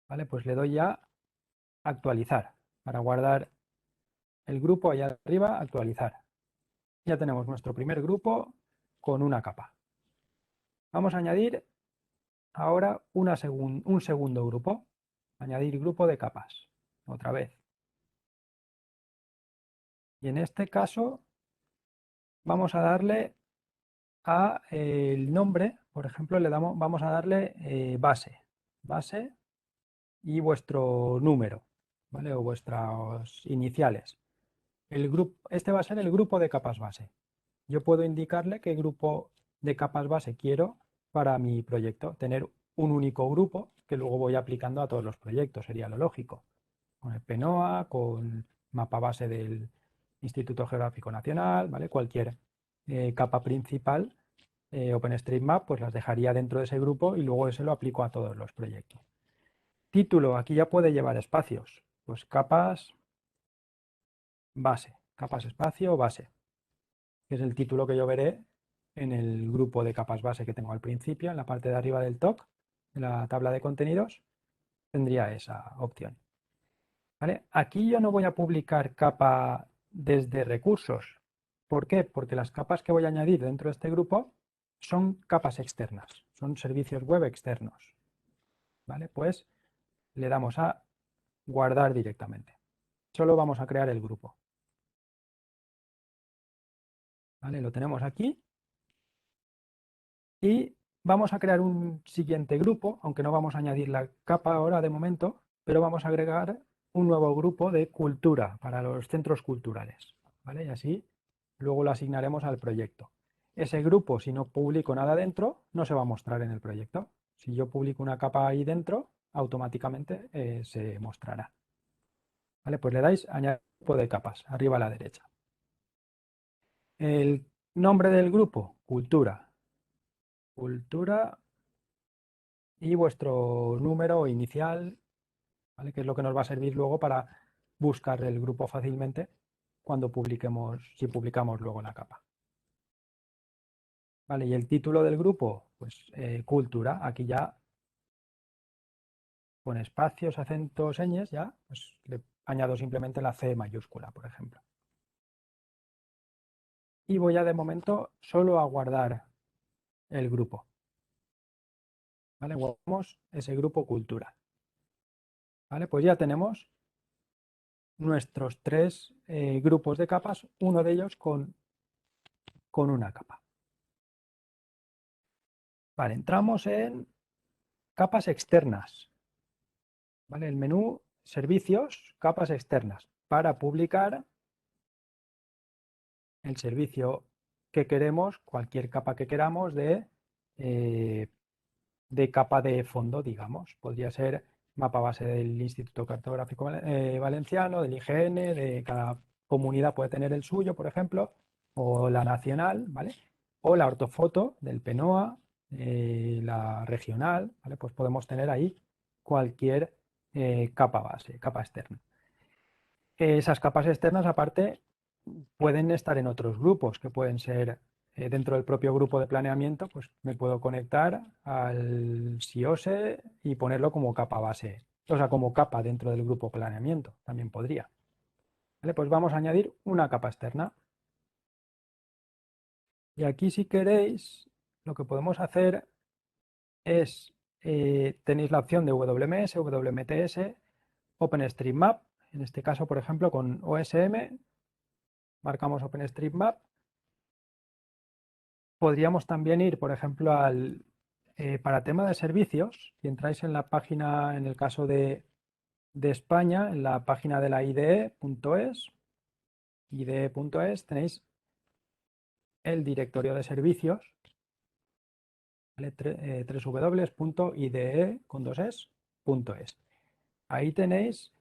Vale, pues le doy a actualizar para guardar el grupo allá arriba, actualizar. Ya tenemos nuestro primer grupo con una capa. Vamos a añadir ahora un segundo grupo. Añadir grupo de capas. Otra vez. Y en este caso vamos a darle a el nombre, por ejemplo, vamos a darle base y vuestro número, ¿vale? O vuestras iniciales. Este va a ser el grupo de capas base. Yo puedo indicarle qué grupo de capas base quiero para mi proyecto. Tener un único grupo que luego voy aplicando a todos los proyectos, sería lo lógico. Con el PNOA, con mapa base del Instituto Geográfico Nacional, ¿vale? Cualquier capa principal, OpenStreetMap, pues las dejaría dentro de ese grupo y luego ese lo aplico a todos los proyectos. Título, aquí ya puede llevar espacios, pues capas base, capas espacio base, que es el título que yo veré en el grupo de capas base que tengo al principio, en la parte de arriba del TOC, en la tabla de contenidos, tendría esa opción. ¿Vale? Aquí yo no voy a publicar capa desde recursos. ¿Por qué? Porque las capas que voy a añadir dentro de este grupo son capas externas, son servicios web externos. ¿Vale? Pues le damos a guardar directamente. Solo vamos a crear el grupo. ¿Vale? Lo tenemos aquí. Y vamos a crear un siguiente grupo, aunque no vamos a añadir la capa ahora de momento, pero vamos a agregar un nuevo grupo de cultura para los centros culturales, ¿vale? Y así luego lo asignaremos al proyecto. Ese grupo, si no publico nada dentro, no se va a mostrar en el proyecto. Si yo publico una capa ahí dentro, automáticamente se mostrará. ¿Vale? Pues le dais añadir grupo de capas, arriba a la derecha. El nombre del grupo, cultura. Cultura y vuestro número inicial, ¿vale? Que es lo que nos va a servir luego para buscar el grupo fácilmente cuando publiquemos, si publicamos luego la capa. ¿Vale? Y el título del grupo, pues cultura. Aquí ya con espacios, acentos, señas, ya pues le añado simplemente la C mayúscula, por ejemplo. Y voy a de momento solo a guardar el grupo. ¿Vale? Guardamos ese grupo cultura. ¿Vale? Pues ya tenemos nuestros tres grupos de capas, uno de ellos con una capa. Vale, entramos en capas externas. ¿Vale? El menú servicios, capas externas, para publicar el servicio que queremos, cualquier capa que queramos de capa de fondo, digamos. Podría ser mapa base del Instituto Cartográfico Valenciano, del IGN, de cada comunidad puede tener el suyo, por ejemplo, o la nacional, ¿vale? O la ortofoto del PENOA, la regional, ¿vale? Pues podemos tener ahí cualquier capa base, capa externa. Esas capas externas, aparte, pueden estar en otros grupos, que pueden ser dentro del propio grupo de planeamiento, pues me puedo conectar al SIOSE y ponerlo como capa base, o sea, como capa dentro del grupo planeamiento, también podría. ¿Vale? Pues vamos a añadir una capa externa. Y aquí, si queréis, lo que podemos hacer es, tenéis la opción de WMS, WMTS, OpenStreetMap, en este caso, por ejemplo, con OSM, marcamos OpenStreetMap. Podríamos también ir, por ejemplo, para tema de servicios, si entráis en la página, en el caso de España, en la página de la IDE.es, tenéis el directorio de servicios, ¿vale? www.ide.es. Ahí tenéis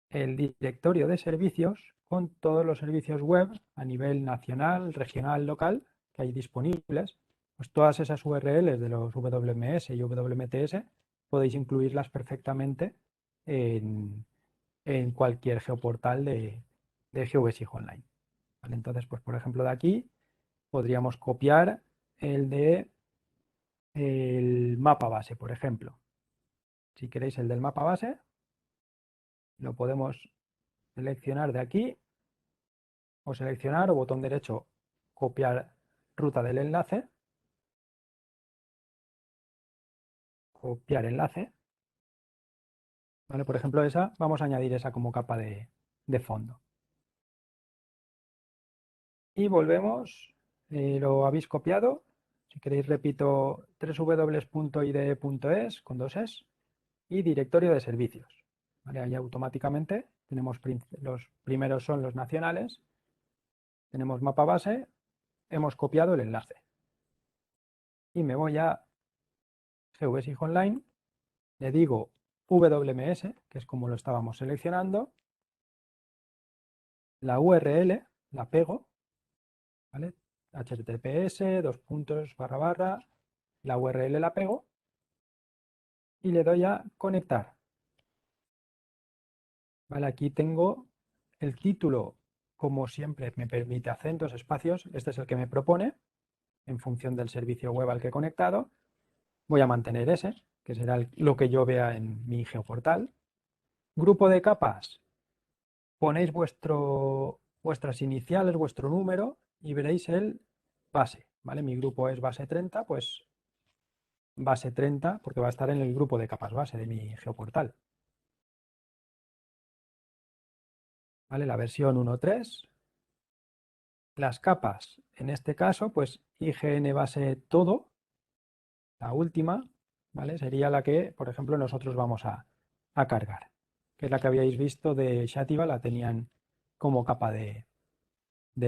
el directorio de servicios con todos los servicios web a nivel nacional, regional, local que hay disponibles. Pues todas esas URLs de los WMS y WMTS podéis incluirlas perfectamente en cualquier geoportal de GeoBasic Online. ¿Vale? Entonces, pues por ejemplo de aquí podríamos copiar el mapa base, por ejemplo. Si queréis el del mapa base, lo podemos seleccionar de aquí o seleccionar o botón derecho, copiar ruta del enlace, copiar enlace. ¿Vale? Por ejemplo, vamos a añadir esa como capa de fondo. Y volvemos, lo habéis copiado. Si queréis, repito, www.ide.es con dos es y directorio de servicios. ¿Vale? Ahí automáticamente tenemos los primeros son los nacionales, tenemos mapa base, hemos copiado el enlace. Y me voy a GeoBasic Online, le digo WMS, que es como lo estábamos seleccionando, la URL la pego, ¿vale? HTTPS, la URL la pego y le doy a conectar. ¿Vale? Aquí tengo el título, como siempre me permite acentos, espacios, este es el que me propone en función del servicio web al que he conectado. Voy a mantener ese, que será lo que yo vea en mi geoportal. Grupo de capas, ponéis vuestras iniciales, vuestro número y veréis el base, ¿vale? Mi grupo es base 30, pues base 30, porque va a estar en el grupo de capas base de mi geoportal. ¿Vale? La versión 1.3. Las capas, en este caso, pues IGN base todo, la última, ¿vale? Sería la que, por ejemplo, nosotros vamos a cargar. que es la que habíais visto de Shativa, la tenían como capa de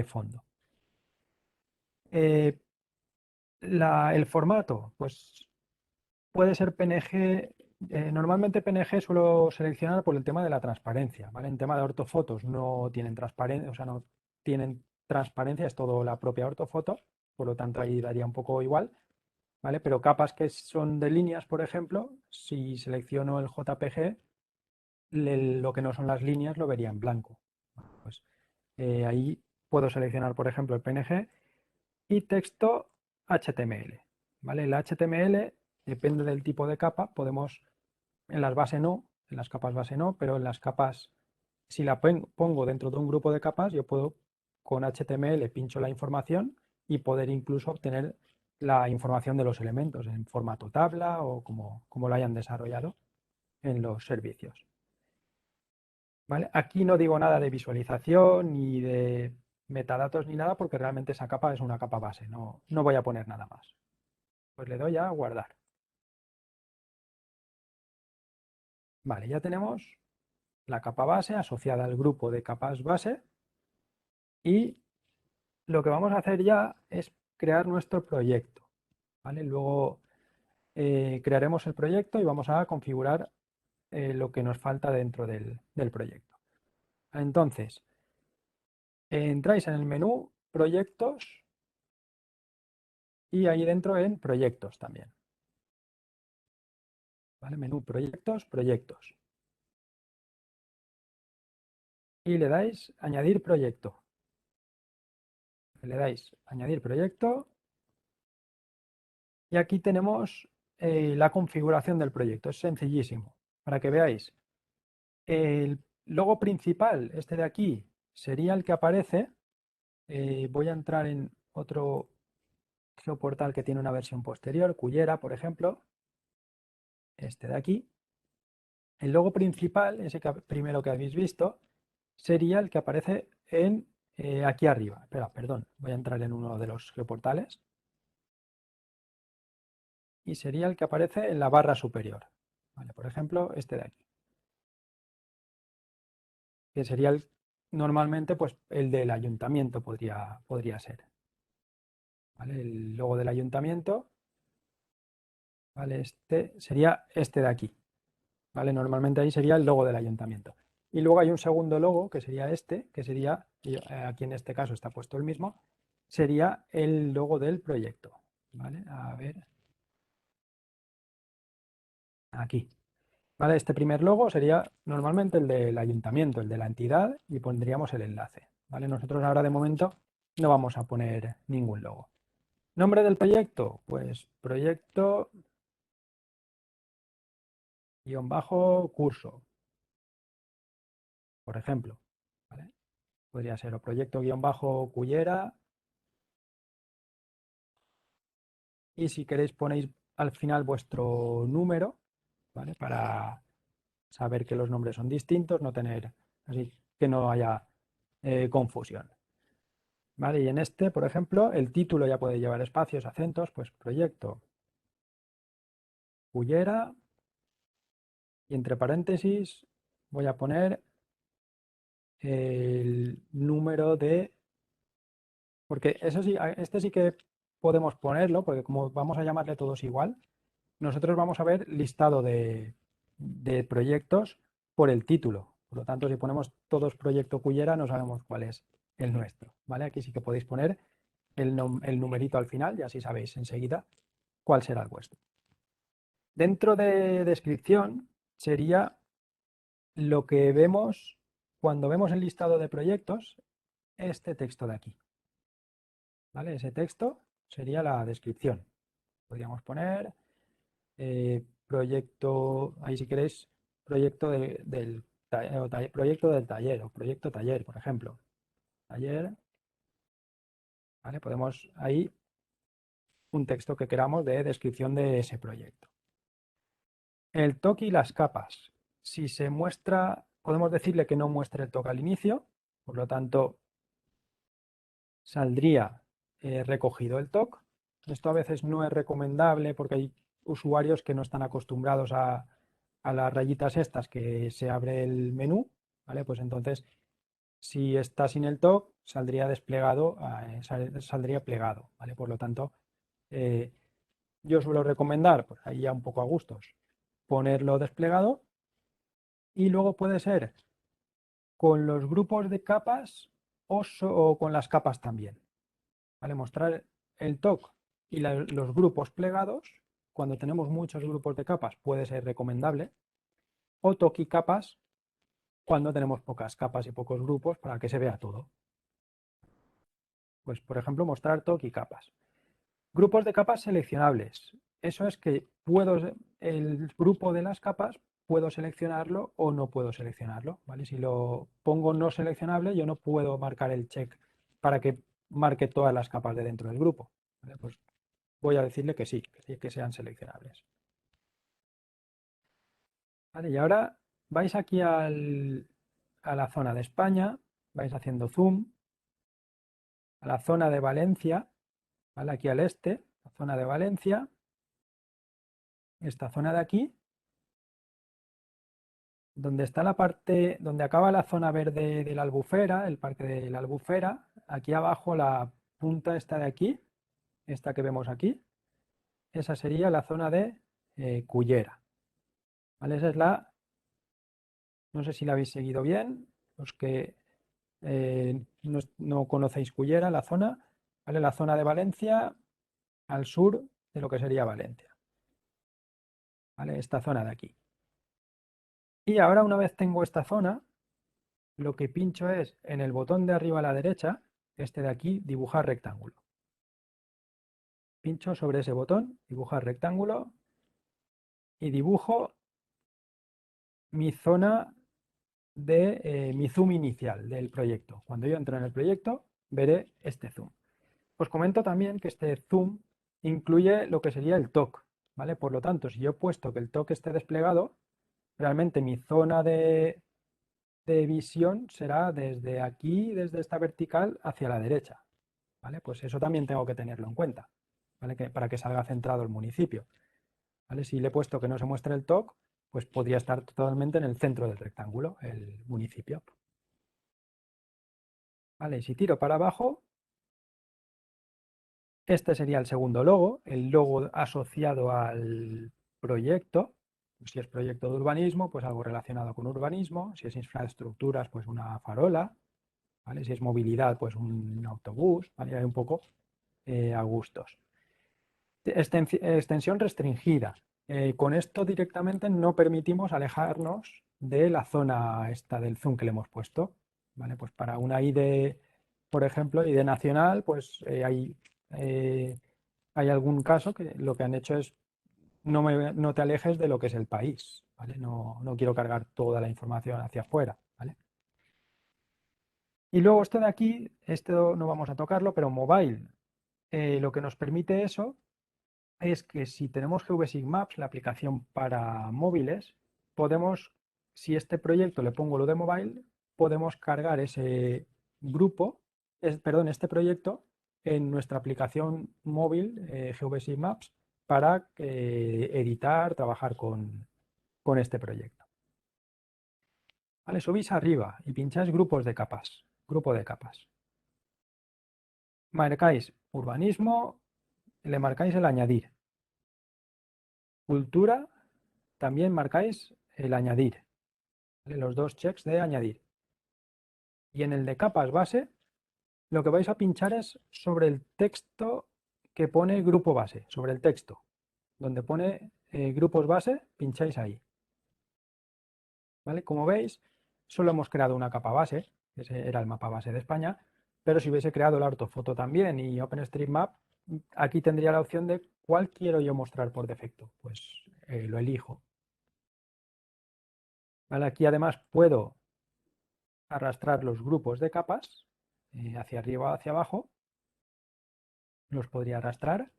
fondo. El formato, pues puede ser PNG. Normalmente PNG suelo seleccionar por el tema de la transparencia, ¿vale? En tema de ortofotos no tienen transparencia, o sea, no tienen transparencia, es todo la propia ortofoto, por lo tanto ahí daría un poco igual, ¿vale? Pero capas que son de líneas, por ejemplo, si selecciono el JPG, lo que no son las líneas lo vería en blanco. Pues ahí puedo seleccionar, por ejemplo, el PNG y texto HTML, ¿vale? El HTML depende del tipo de capa, podemos, en las bases no, en las capas base no, pero en las capas, si la pongo dentro de un grupo de capas, yo puedo con HTML pincho la información y poder incluso obtener la información de los elementos en formato tabla o como lo hayan desarrollado en los servicios. ¿Vale? Aquí no digo nada de visualización ni de metadatos ni nada porque realmente esa capa es una capa base, no voy a poner nada más. Pues le doy a guardar. Vale, ya tenemos la capa base asociada al grupo de capas base y lo que vamos a hacer ya es crear nuestro proyecto. ¿Vale? Luego crearemos el proyecto y vamos a configurar lo que nos falta dentro del proyecto. Entonces, entráis en el menú Proyectos y ahí dentro en Proyectos también. ¿Vale? Menú Proyectos, Proyectos. Y le dais Añadir proyecto. Le dais Añadir proyecto y aquí tenemos la configuración del proyecto. Es sencillísimo. Para que veáis, el logo principal, este de aquí, sería el que aparece. Voy a entrar en otro geoportal que tiene una versión posterior, Cullera, por ejemplo. Este de aquí. El logo principal, ese primero que habéis visto, sería el que aparece en aquí arriba. Espera, perdón, voy a entrar en uno de los geoportales. Y sería el que aparece en la barra superior. ¿Vale? Por ejemplo, este de aquí. Que sería normalmente pues, el del ayuntamiento podría ser. ¿Vale? El logo del ayuntamiento. ¿Vale? Este sería este de aquí. ¿Vale? Normalmente ahí sería el logo del ayuntamiento. Y luego hay un segundo logo, que sería este, que sería, aquí en este caso está puesto el mismo, sería el logo del proyecto. ¿Vale? A ver, aquí. ¿Vale? Este primer logo sería normalmente el del ayuntamiento, el de la entidad, y pondríamos el enlace. ¿Vale? Nosotros ahora de momento no vamos a poner ningún logo. ¿Nombre del proyecto? Pues proyecto -curso, por ejemplo. ¿Vale? Podría ser o proyecto -cullera. Y si queréis ponéis al final vuestro número, ¿vale? Para saber que los nombres son distintos, no tener, así que no haya confusión. ¿Vale? Y en este, por ejemplo, el título ya puede llevar espacios, acentos, pues proyecto Cullera y entre paréntesis voy a poner el número de, porque eso sí, este sí que podemos ponerlo, porque como vamos a llamarle todos igual, nosotros vamos a ver listado de proyectos por el título. Por lo tanto, si ponemos todos proyecto Cullera, no sabemos cuál es el nuestro. ¿Vale? Aquí sí que podéis poner el numerito al final y así sabéis enseguida cuál será el vuestro. Dentro de descripción sería lo que vemos cuando vemos el listado de proyectos, este texto de aquí. ¿Vale? Ese texto sería la descripción. Podríamos poner proyecto, ahí si queréis, proyecto proyecto del taller o proyecto taller, por ejemplo. Taller, ¿vale? Podemos ahí un texto que queramos de descripción de ese proyecto. El toque y las capas. Si se muestra, podemos decirle que no muestre el toque al inicio, por lo tanto, saldría recogido el toque. Esto a veces no es recomendable porque hay usuarios que no están acostumbrados a a las rayitas estas que se abre el menú, ¿vale? Pues entonces, si está sin el TOC, saldría desplegado, saldría plegado, ¿vale? Por lo tanto, yo suelo recomendar, pues ahí ya un poco a gustos, ponerlo desplegado y luego puede ser con los grupos de capas o con las capas también, ¿vale? Mostrar el TOC y los grupos plegados, cuando tenemos muchos grupos de capas puede ser recomendable, o TOC y capas cuando tenemos pocas capas y pocos grupos para que se vea todo. Pues, por ejemplo, mostrar TOC y capas. Grupos de capas seleccionables. Eso es que el grupo de las capas puedo seleccionarlo o no puedo seleccionarlo, ¿vale? Si lo pongo no seleccionable, yo no puedo marcar el check para que marque todas las capas de dentro del grupo, ¿vale? Pues voy a decirle que sí, que sean seleccionables. ¿Vale? Y ahora vais aquí a la zona de España, vais haciendo zoom, a la zona de Valencia, ¿vale? Aquí al este, la zona de Valencia, esta zona de aquí, donde está la parte, donde acaba la zona verde de la Albufera, el parque de la Albufera, aquí abajo la punta esta de aquí, esta que vemos aquí, esa sería la zona de Cullera. ¿Vale? Esa es no sé si la habéis seguido bien, los que no conocéis Cullera, la zona, ¿vale? La zona de Valencia al sur de lo que sería Valencia, ¿vale? Esta zona de aquí. Y ahora una vez tengo esta zona, lo que pincho es en el botón de arriba a la derecha, este de aquí, dibujar rectángulo. Pincho sobre ese botón, dibujar rectángulo, y dibujo mi zona de mi zoom inicial del proyecto. Cuando yo entro en el proyecto, veré este zoom. Os comento también que este zoom incluye lo que sería el TOC, ¿vale? Por lo tanto, si yo he puesto que el TOC esté desplegado, realmente mi zona de visión será desde aquí, desde esta vertical, hacia la derecha, ¿vale? Pues eso también tengo que tenerlo en cuenta, ¿vale? Para que salga centrado el municipio, ¿vale? Si le he puesto que no se muestre el TOC, pues podría estar totalmente en el centro del rectángulo, el municipio, ¿vale? Y si tiro para abajo, este sería el segundo logo, el logo asociado al proyecto. Si es proyecto de urbanismo, pues algo relacionado con urbanismo. Si es infraestructuras, pues una farola, ¿vale? Si es movilidad, pues un autobús, ¿vale? Hay un poco a gustos. Extensión restringida. Con esto directamente no permitimos alejarnos de la zona esta del zoom que le hemos puesto, ¿vale? Pues para una ID, por ejemplo, ID nacional, pues hay algún caso que lo que han hecho es no te alejes de lo que es el país, ¿vale? No quiero cargar toda la información hacia afuera, ¿vale? Y luego esto de aquí, esto no vamos a tocarlo, pero mobile, lo que nos permite eso es que si tenemos GVSig Maps, la aplicación para móviles, podemos, si este proyecto le pongo lo de mobile, podemos cargar ese grupo, perdón, este proyecto en nuestra aplicación móvil GVSig Maps para editar, trabajar con este proyecto. Vale, subís arriba y pincháis grupos de capas, grupo de capas. Marcáis urbanismo, le marcáis el añadir. Cultura, también marcáis el añadir, ¿vale? Los dos checks de añadir. Y en el de capas base, lo que vais a pinchar es sobre el texto que pone grupo base, sobre el texto. Donde pone grupos base, pincháis ahí. ¿Vale? Como veis, solo hemos creado una capa base, ese era el mapa base de España, pero si hubiese creado la ortofoto también y OpenStreetMap, aquí tendría la opción de cuál quiero yo mostrar por defecto. Pues lo elijo. ¿Vale? Aquí además puedo arrastrar los grupos de capas hacia arriba o hacia abajo, los podría arrastrar,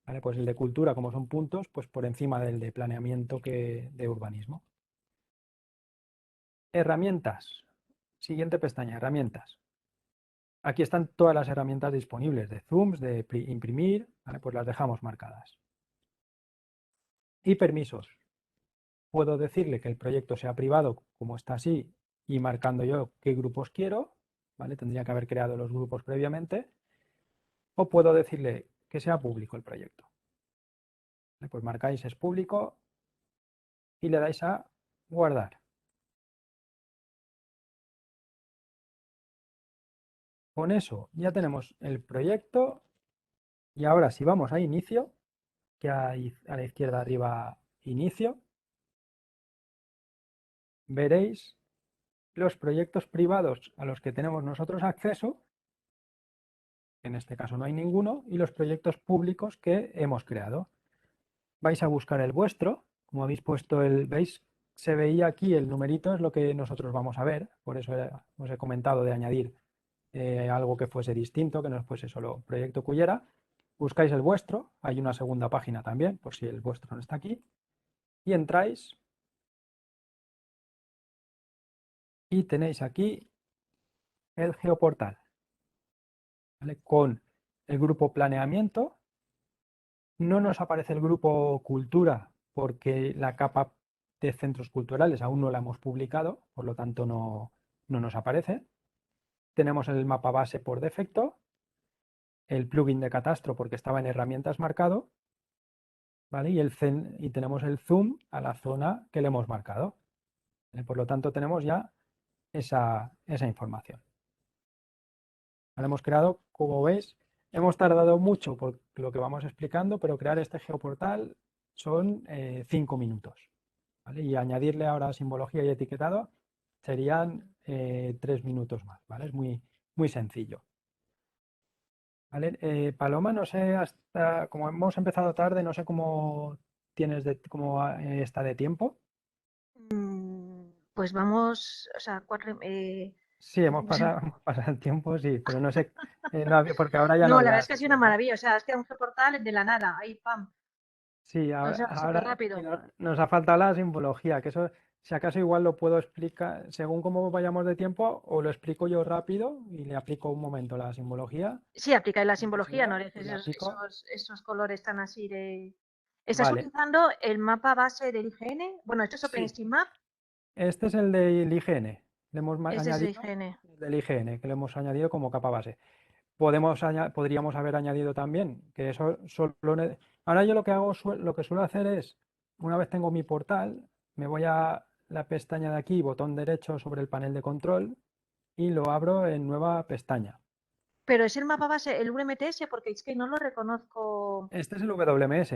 ¿vale? Pues el de cultura, como son puntos, pues por encima del de planeamiento que de urbanismo. Herramientas. Siguiente pestaña, herramientas. Aquí están todas las herramientas disponibles de zooms, de imprimir, ¿vale? Pues las dejamos marcadas. Y permisos. puedo decirle que el proyecto sea privado, como está así, y marcando yo qué grupos quiero, ¿vale? Tendría que haber creado los grupos previamente, o puedo decirle que sea público el proyecto. Pues marcáis es público y le dais a guardar. Con eso ya tenemos el proyecto y ahora si vamos a inicio, que hay a la izquierda arriba inicio, veréis los proyectos privados a los que tenemos nosotros acceso, en este caso no hay ninguno, y los proyectos públicos que hemos creado. Vais a buscar el vuestro, como habéis puesto ¿veis? Se veía aquí el numerito, es lo que nosotros vamos a ver, por eso os he comentado de añadir algo que fuese distinto, que no fuese solo proyecto Cullera. Buscáis el vuestro, hay una segunda página también, por si el vuestro no está aquí, y entráis y tenéis aquí el geoportal, ¿vale? Con el grupo planeamiento. No nos aparece el grupo cultura porque la capa de centros culturales aún no la hemos publicado, por lo tanto no nos aparece. Tenemos el mapa base por defecto, el plugin de catastro porque estaba en herramientas marcado, ¿vale? Y tenemos el zoom a la zona que le hemos marcado. Por lo tanto, tenemos ya esa información. Ahora hemos creado, como veis, hemos tardado mucho por lo que vamos explicando, pero crear este geoportal son 5 minutos. ¿Vale? Y añadirle ahora simbología y etiquetado serían 3 minutos más. ¿Vale? Es muy sencillo. ¿Vale? Paloma, no sé, hasta como hemos empezado tarde, no sé cómo cómo está de tiempo. Pues vamos, o sea, Sí, hemos pasado, hemos pasado el tiempo, sí, pero no sé, porque ahora ya no no, la verdad había es que ha sido una sesión, ¿no? maravilla, o sea, es que un portal de la nada, ahí, pam, Sí, o sea, súper ahora rápido. nos ha faltado la simbología, que eso, si acaso igual lo puedo explicar, según cómo vayamos de tiempo, o lo explico yo rápido y le aplico un momento la simbología, Sí, aplicáis la lo que simbología, no sea, dejes y le aplico. esos colores tan así de... ¿Estás Vale, utilizando el mapa base del IGN? Bueno, esto es sí, OpenStreetMap, este es el del IGN, le hemos este es el añadido IGN. el del IGN, que le hemos añadido como capa base. Podríamos haber añadido también, que eso ahora yo lo que hago, lo que suelo hacer es, una vez tengo mi portal, me voy a la pestaña de aquí, botón derecho sobre el panel de control y lo abro en nueva pestaña. Pero es el mapa base, el UMTS, porque es que no lo reconozco. Este es el WMS,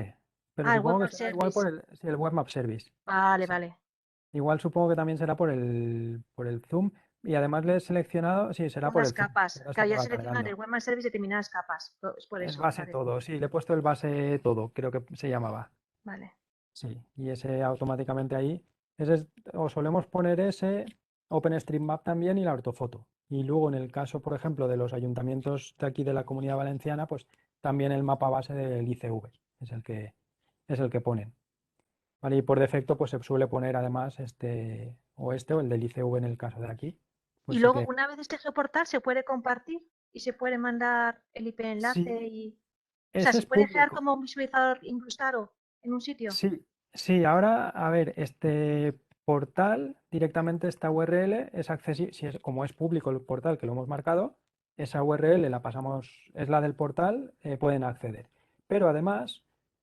pero Ah, el Web supongo que App será igual Service. por sí, el Web Map Service. Vale, Sí. vale. Igual supongo que también será por el zoom y además le he seleccionado, sí, será Por por las el zoom, que capas, ahora que se me había va seleccionado el cargando. Web App Service determinadas capas. Es por El eso, base vale, todo, sí, le he puesto el base todo, creo que se llamaba. vale. Sí, y ese automáticamente ahí, o solemos poner ese OpenStreetMap también y la ortofoto. Y luego en el caso, por ejemplo, de los ayuntamientos de aquí de la Comunidad Valenciana, pues también el mapa base del ICV es el que ponen. ¿Vale? Y por defecto, pues se suele poner además o el del ICV en el caso de aquí. Y Pues sí luego, que una vez este geoportal, se puede compartir y se puede mandar el IP enlace sí, y... O sea, ese se es puede crear público. como un visualizador incrustado en un sitio. Sí, sí, ahora, a ver, este portal directamente, esta URL es accesible, si como es público el portal que lo hemos marcado, esa URL la pasamos, es la del portal, pueden acceder. Pero además,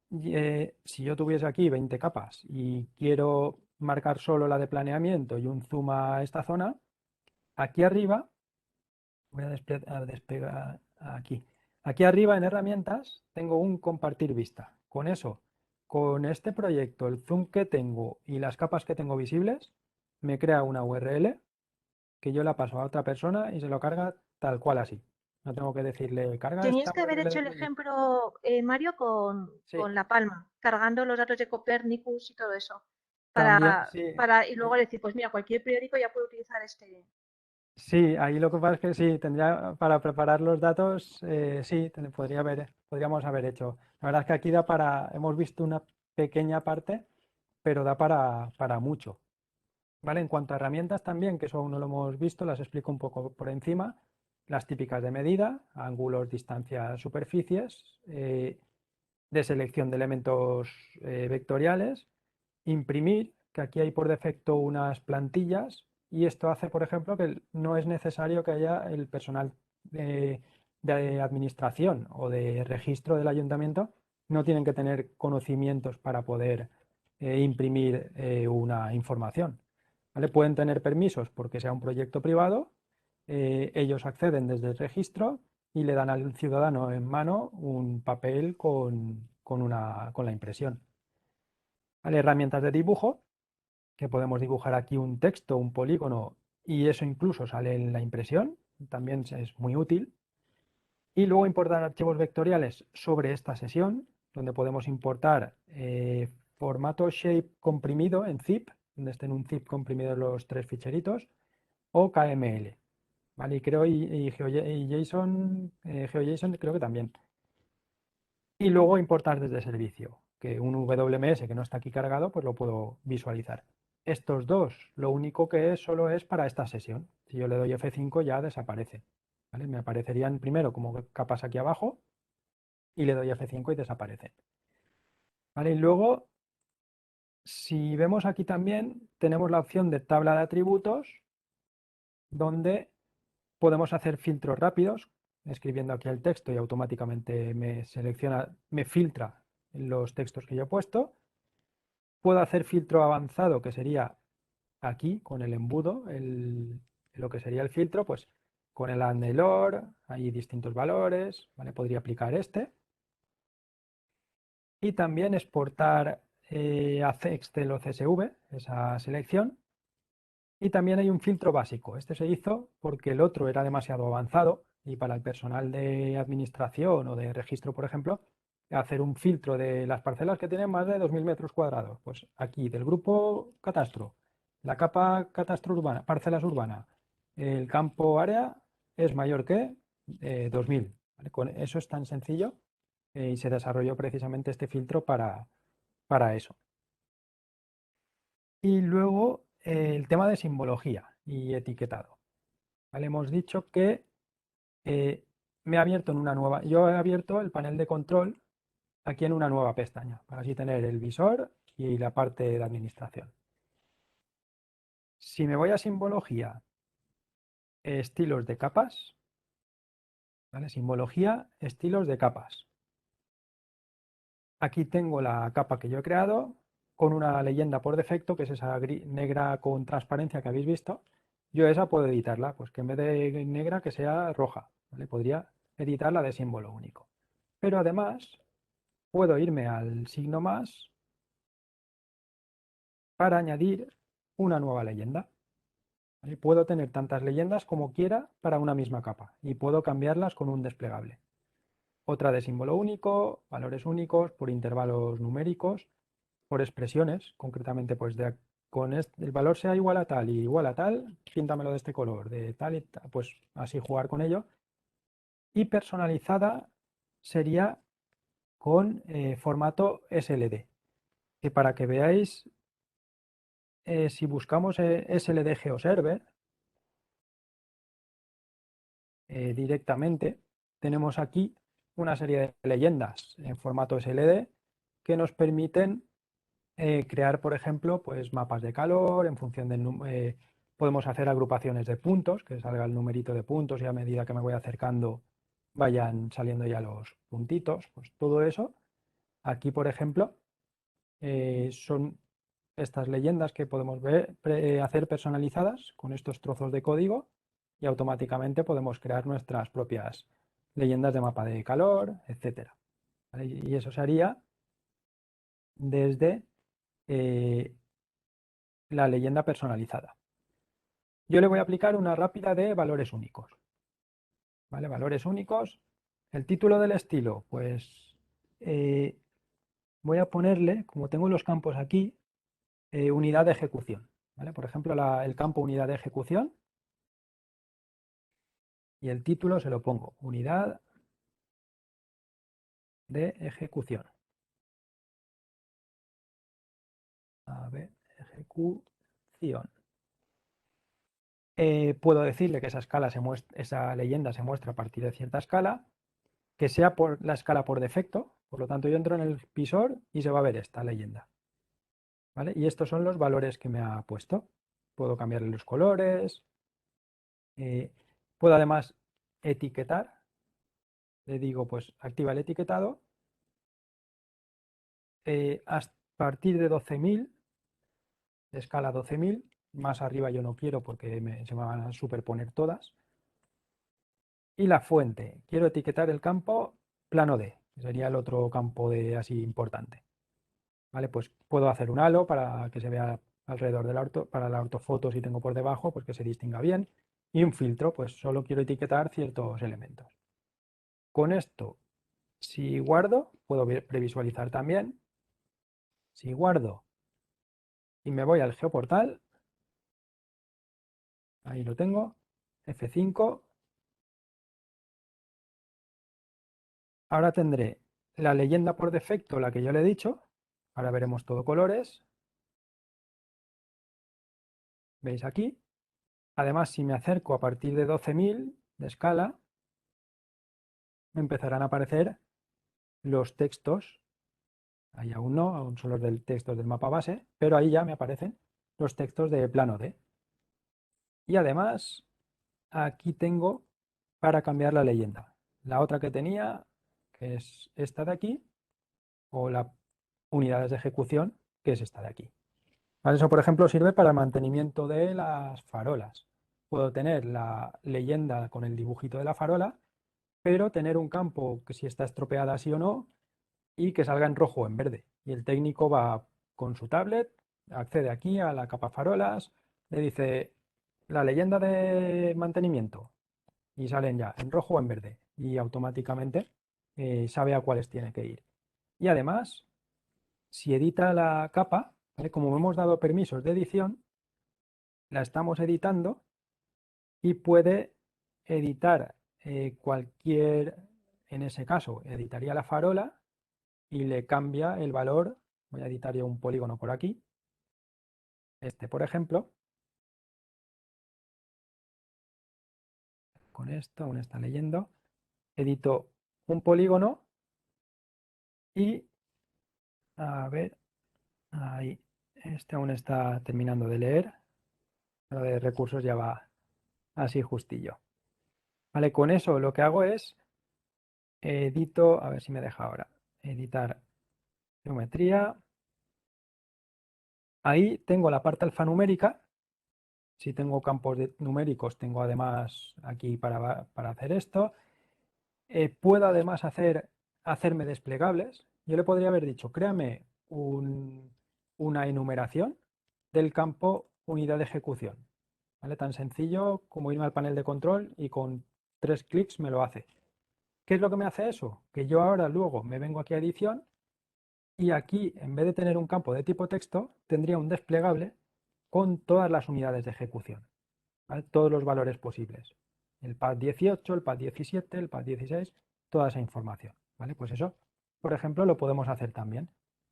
si yo tuviese aquí 20 capas y quiero marcar solo la de planeamiento y un zoom a esta zona, aquí arriba, voy a despegar aquí. Aquí arriba en herramientas tengo un compartir vista. Con eso, con este proyecto, el zoom que tengo y las capas que tengo visibles, me crea una URL que yo la paso a otra persona y se lo carga tal cual así. No tengo que decirle, carga esta Tenías que haber URL hecho el desde allí. ejemplo, Mario, Sí, con La Palma, cargando los datos de Copernicus y todo eso. también, sí. Y luego decir, pues mira, cualquier periódico ya puede utilizar este. Sí, ahí lo que pasa es que sí, tendría para preparar los datos, sí, podríamos haber hecho. La verdad es que aquí hemos visto una pequeña parte, pero da para mucho. ¿Vale? En cuanto a herramientas también, que eso aún no lo hemos visto, las explico un poco por encima. Las típicas de medida, ángulos, distancias, superficies, de selección de elementos vectoriales, imprimir, que aquí hay por defecto unas plantillas y esto hace, por ejemplo, que no es necesario que haya el personal de administración o de registro del ayuntamiento, no tienen que tener conocimientos para poder imprimir una información. ¿Vale? Pueden tener permisos porque sea un proyecto privado, ellos acceden desde el registro y le dan al ciudadano en mano un papel con la impresión. ¿Vale? Herramientas de dibujo, que podemos dibujar aquí un texto, un polígono, y eso incluso sale en la impresión, también es muy útil. Y luego importar archivos vectoriales sobre esta sesión, donde podemos importar formato shape comprimido en zip, donde estén un zip comprimido los tres ficheritos, o KML. ¿Vale? Y creo, y JSON, GeoJSON creo que también. Y luego importar desde servicio, que un WMS que no está aquí cargado, pues lo puedo visualizar. Estos dos, lo único que es solo es para esta sesión. Si yo le doy F5 ya desaparece. ¿Vale? Me aparecerían primero como capas aquí abajo y le doy F5 y desaparecen. ¿Vale? Y luego, si vemos aquí también, tenemos la opción de tabla de atributos, donde podemos hacer filtros rápidos, escribiendo aquí el texto y automáticamente me selecciona, me filtra los textos que yo he puesto. Puedo hacer filtro avanzado, que sería aquí con el embudo, lo que sería el filtro, pues con el ANDELOR, hay distintos valores, ¿vale? Podría aplicar este. Y también exportar a Excel o CSV, esa selección. Y también hay un filtro básico. Este se hizo porque el otro era demasiado avanzado y para el personal de administración o de registro, por ejemplo, hacer un filtro de las parcelas que tienen más de 2.000 metros cuadrados. Pues aquí, del grupo catastro, la capa catastro urbana, parcelas urbana, el campo área es mayor que 2.000. ¿Vale? Con eso es tan sencillo y se desarrolló precisamente este filtro para eso. Y luego el tema de simbología y etiquetado. ¿Vale? Hemos dicho que me ha abierto en una nueva, yo he abierto el panel de control aquí en una nueva pestaña, para así tener el visor y la parte de administración. Si me voy a simbología, estilos de capas, ¿vale? Simbología, estilos de capas. Aquí tengo la capa que yo he creado con una leyenda por defecto, que es esa negra con transparencia que habéis visto. Yo esa puedo editarla, pues que en vez de negra que sea roja, ¿vale? Podría editarla de símbolo único. Pero además puedo irme al signo más para añadir una nueva leyenda. ¿Vale? Puedo tener tantas leyendas como quiera para una misma capa y puedo cambiarlas con un desplegable. Otra de símbolo único, valores únicos, por intervalos numéricos, por expresiones, concretamente pues con el valor sea igual a tal y igual a tal, píntamelo de este color, de tal y tal, pues así jugar con ello. Y personalizada sería con formato SLD, que para que veáis, si buscamos SLD GeoServer directamente, tenemos aquí una serie de leyendas en formato SLD que nos permiten crear, por ejemplo, pues mapas de calor en función del podemos hacer agrupaciones de puntos, que salga el numerito de puntos y a medida que me voy acercando vayan saliendo ya los puntitos, pues todo eso. Aquí, por ejemplo, son estas leyendas que podemos ver, hacer personalizadas con estos trozos de código y automáticamente podemos crear nuestras propias leyendas de mapa de calor, etcétera. ¿Vale? Y eso se haría desde la leyenda personalizada. Yo le voy a aplicar una rápida de valores únicos. ¿Vale? Valores únicos. El título del estilo, pues voy a ponerle, como tengo los campos aquí, unidad de ejecución. ¿Vale? Por ejemplo, el campo unidad de ejecución y el título se lo pongo unidad de ejecución. A ver, ejecución. Puedo decirle que esa escala esa leyenda se muestra a partir de cierta escala, que sea por la escala por defecto, por lo tanto yo entro en el visor y se va a ver esta leyenda. ¿vale? Y estos son los valores que me ha puesto. Puedo cambiarle los colores, puedo además etiquetar. Le digo, pues activa el etiquetado. A partir de 12.000, de escala 12.000, más arriba yo no quiero porque se me van a superponer todas. Y la fuente, quiero etiquetar el campo plano D, que sería el otro campo de así importante. ¿Vale? Pues puedo hacer un halo para que se vea alrededor del orto, para la ortofoto si tengo por debajo, pues que se distinga bien. Y un filtro, pues solo quiero etiquetar ciertos elementos. Con esto, si guardo, puedo previsualizar también. Si guardo y me voy al geoportal, ahí lo tengo, F5. Ahora tendré la leyenda por defecto, la que yo le he dicho. Ahora veremos todo colores. ¿Veis aquí? Además, si me acerco a partir de 12.000 de escala, me empezarán a aparecer los textos. Ahí aún no, aún son los del textos del mapa base, pero ahí ya me aparecen los textos de plano D. Y además, aquí tengo para cambiar la leyenda. La otra que tenía, que es esta de aquí, o la unidades de ejecución, que es esta de aquí. ¿Vale? Eso, por ejemplo, sirve para el mantenimiento de las farolas. Puedo tener la leyenda con el dibujito de la farola, pero tener un campo que si está estropeada sí o no, y que salga en rojo o en verde. Y el técnico va con su tablet, accede aquí a la capa farolas, le dice la leyenda de mantenimiento y salen ya en rojo o en verde y automáticamente sabe a cuáles tiene que ir. Y además, si edita la capa, ¿vale? Como hemos dado permisos de edición, la estamos editando y puede editar cualquier, en ese caso, editaría la farola y le cambia el valor. Voy a editar yo un polígono por aquí. Este, por ejemplo, con esto aún está leyendo. Edito un polígono y, a ver, ahí, este aún está terminando de leer. Lo de recursos ya va así justillo. Vale, con eso lo que hago es edito, a ver si me deja ahora, editar geometría. Ahí tengo la parte alfanumérica. Si tengo campos numéricos, tengo además aquí para hacer esto. Puedo además hacerme desplegables. Yo le podría haber dicho, créame una enumeración del campo unidad de ejecución. ¿Vale? Tan sencillo como irme al panel de control y con 3 clics me lo hace. ¿Qué es lo que me hace eso? Que yo ahora luego me vengo aquí a edición y aquí, en vez de tener un campo de tipo texto, tendría un desplegable con todas las unidades de ejecución, ¿vale? Todos los valores posibles. El pad 18, el pad 17, el pad 16, toda esa información, ¿vale? Pues eso, por ejemplo, lo podemos hacer también.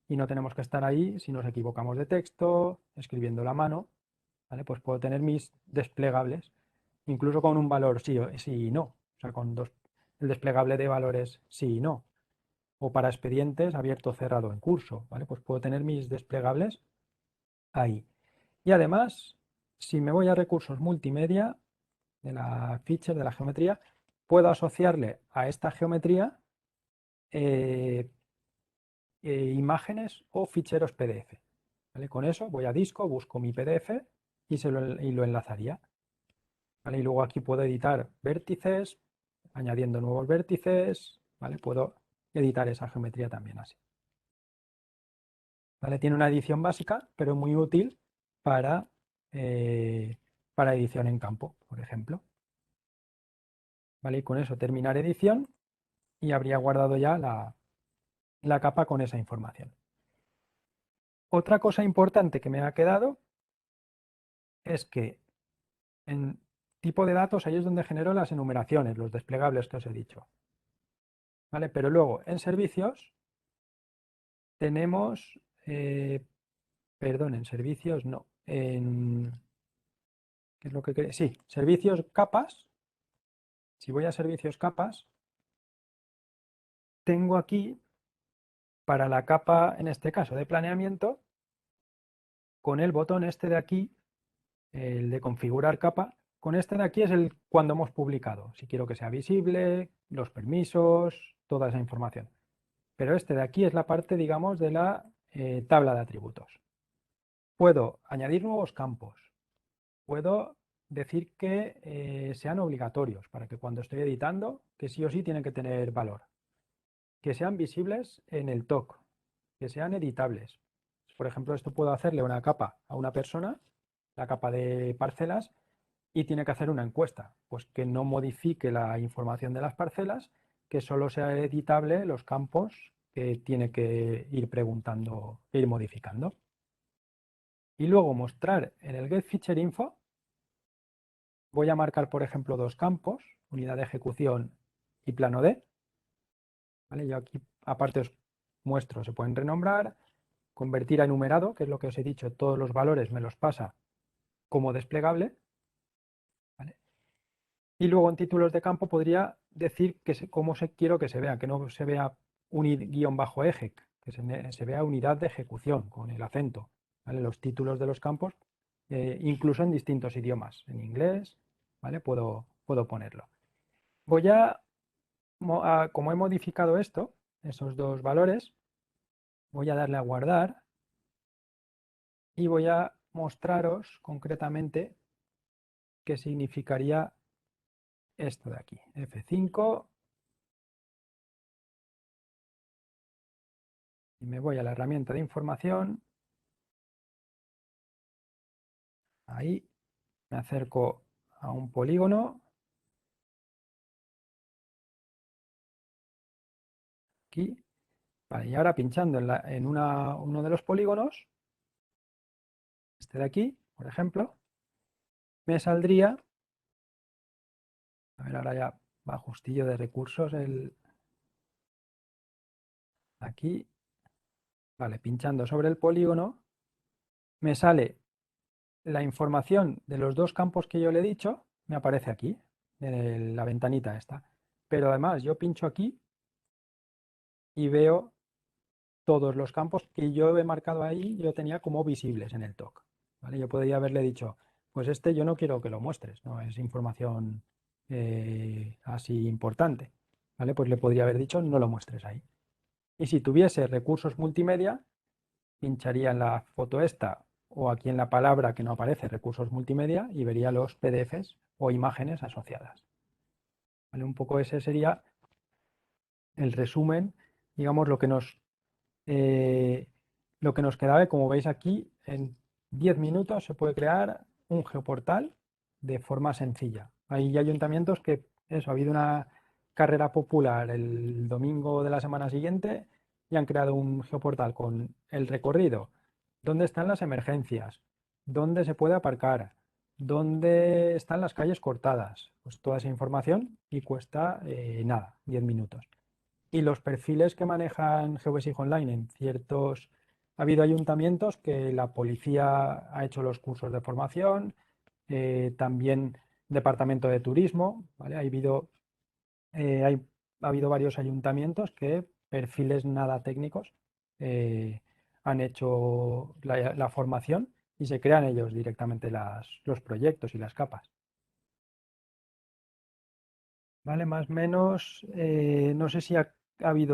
Y no tenemos que estar ahí si nos equivocamos de texto, escribiendo la mano, ¿vale? Pues puedo tener mis desplegables, incluso con un valor sí y no. O sea, con el desplegable de valores sí y no. O para expedientes abierto, cerrado, en curso, ¿vale? Pues puedo tener mis desplegables ahí. Y además, si me voy a recursos multimedia de la feature, de la geometría, puedo asociarle a esta geometría eh, imágenes o ficheros PDF. ¿Vale? Con eso voy a disco, busco mi PDF y lo enlazaría. ¿Vale? Y luego aquí puedo editar vértices, añadiendo nuevos vértices. ¿Vale? Puedo editar esa geometría también así. ¿Vale? Tiene una edición básica, pero muy útil para, eh, para edición en campo, por ejemplo. ¿Vale? Y con eso terminar edición y habría guardado ya la capa con esa información. Otra cosa importante que me ha quedado es que en tipo de datos ahí es donde genero las enumeraciones, los desplegables que os he dicho. ¿Vale? Pero luego en servicios tenemos, perdón, en servicios no, ¿qué es lo que quería? Sí, servicios capas. Si voy a servicios capas, tengo aquí para la capa, en este caso de planeamiento, con el botón este de aquí, el de configurar capa. Con este de aquí es el cuando hemos publicado. Si quiero que sea visible, los permisos, toda esa información. Pero este de aquí es la parte, digamos, de la tabla de atributos. Puedo añadir nuevos campos. Puedo decir que sean obligatorios para que cuando estoy editando, que sí o sí tienen que tener valor. Que sean visibles en el TOC, que sean editables. Por ejemplo, esto puedo hacerle una capa a una persona, la capa de parcelas, y tiene que hacer una encuesta, pues que no modifique la información de las parcelas, que solo sea editable los campos que tiene que ir preguntando, ir modificando. Y luego mostrar en el Get Feature Info, voy a marcar, por ejemplo, dos campos, unidad de ejecución y plano D. ¿Vale? Yo aquí aparte os muestro, se pueden renombrar, convertir a enumerado, que es lo que os he dicho, todos los valores me los pasa como desplegable. ¿Vale? Y luego en títulos de campo podría decir cómo quiero que se vea, que no se vea guión-bajo-eje, que se vea unidad de ejecución con el acento. ¿Vale? Los títulos de los campos, incluso en distintos idiomas, en inglés, ¿vale? Puedo ponerlo. Voy como he modificado esto, esos dos valores, voy a darle a guardar y voy a mostraros concretamente qué significaría esto de aquí. F5 y me voy a la herramienta de información. Ahí me acerco a un polígono. Aquí. Vale, y ahora pinchando en uno de los polígonos, este de aquí, por ejemplo, me saldría, a ver, ahora ya va justillo de recursos, aquí, vale, pinchando sobre el polígono, me sale la información de los dos campos que yo le he dicho, me aparece aquí, en la ventanita esta. Pero además yo pincho aquí y veo todos los campos que yo he marcado ahí, yo tenía como visibles en el TOC. ¿Vale? Yo podría haberle dicho, pues este yo no quiero que lo muestres, no es información así importante. ¿Vale? Pues le podría haber dicho, no lo muestres ahí. Y si tuviese recursos multimedia, pincharía en la foto esta o aquí en la palabra que no aparece recursos multimedia y vería los PDFs o imágenes asociadas. ¿Vale? Un poco ese sería el resumen, digamos, eh, lo que nos quedaba. Como veis aquí, en 10 minutos se puede crear un geoportal de forma sencilla. Hay ayuntamientos que, eso, ha habido una carrera popular el domingo de la semana siguiente y han creado un geoportal con el recorrido, dónde están las emergencias, dónde se puede aparcar, dónde están las calles cortadas, pues toda esa información y cuesta nada, 10 minutos. Y los perfiles que manejan GeoBasic Online en ciertos... Ha habido ayuntamientos que la policía ha hecho los cursos de formación, también departamento de turismo, ¿vale? Ha habido varios ayuntamientos que perfiles nada técnicos han hecho la formación y se crean ellos directamente los proyectos y las capas. Vale, más o menos, no sé si hay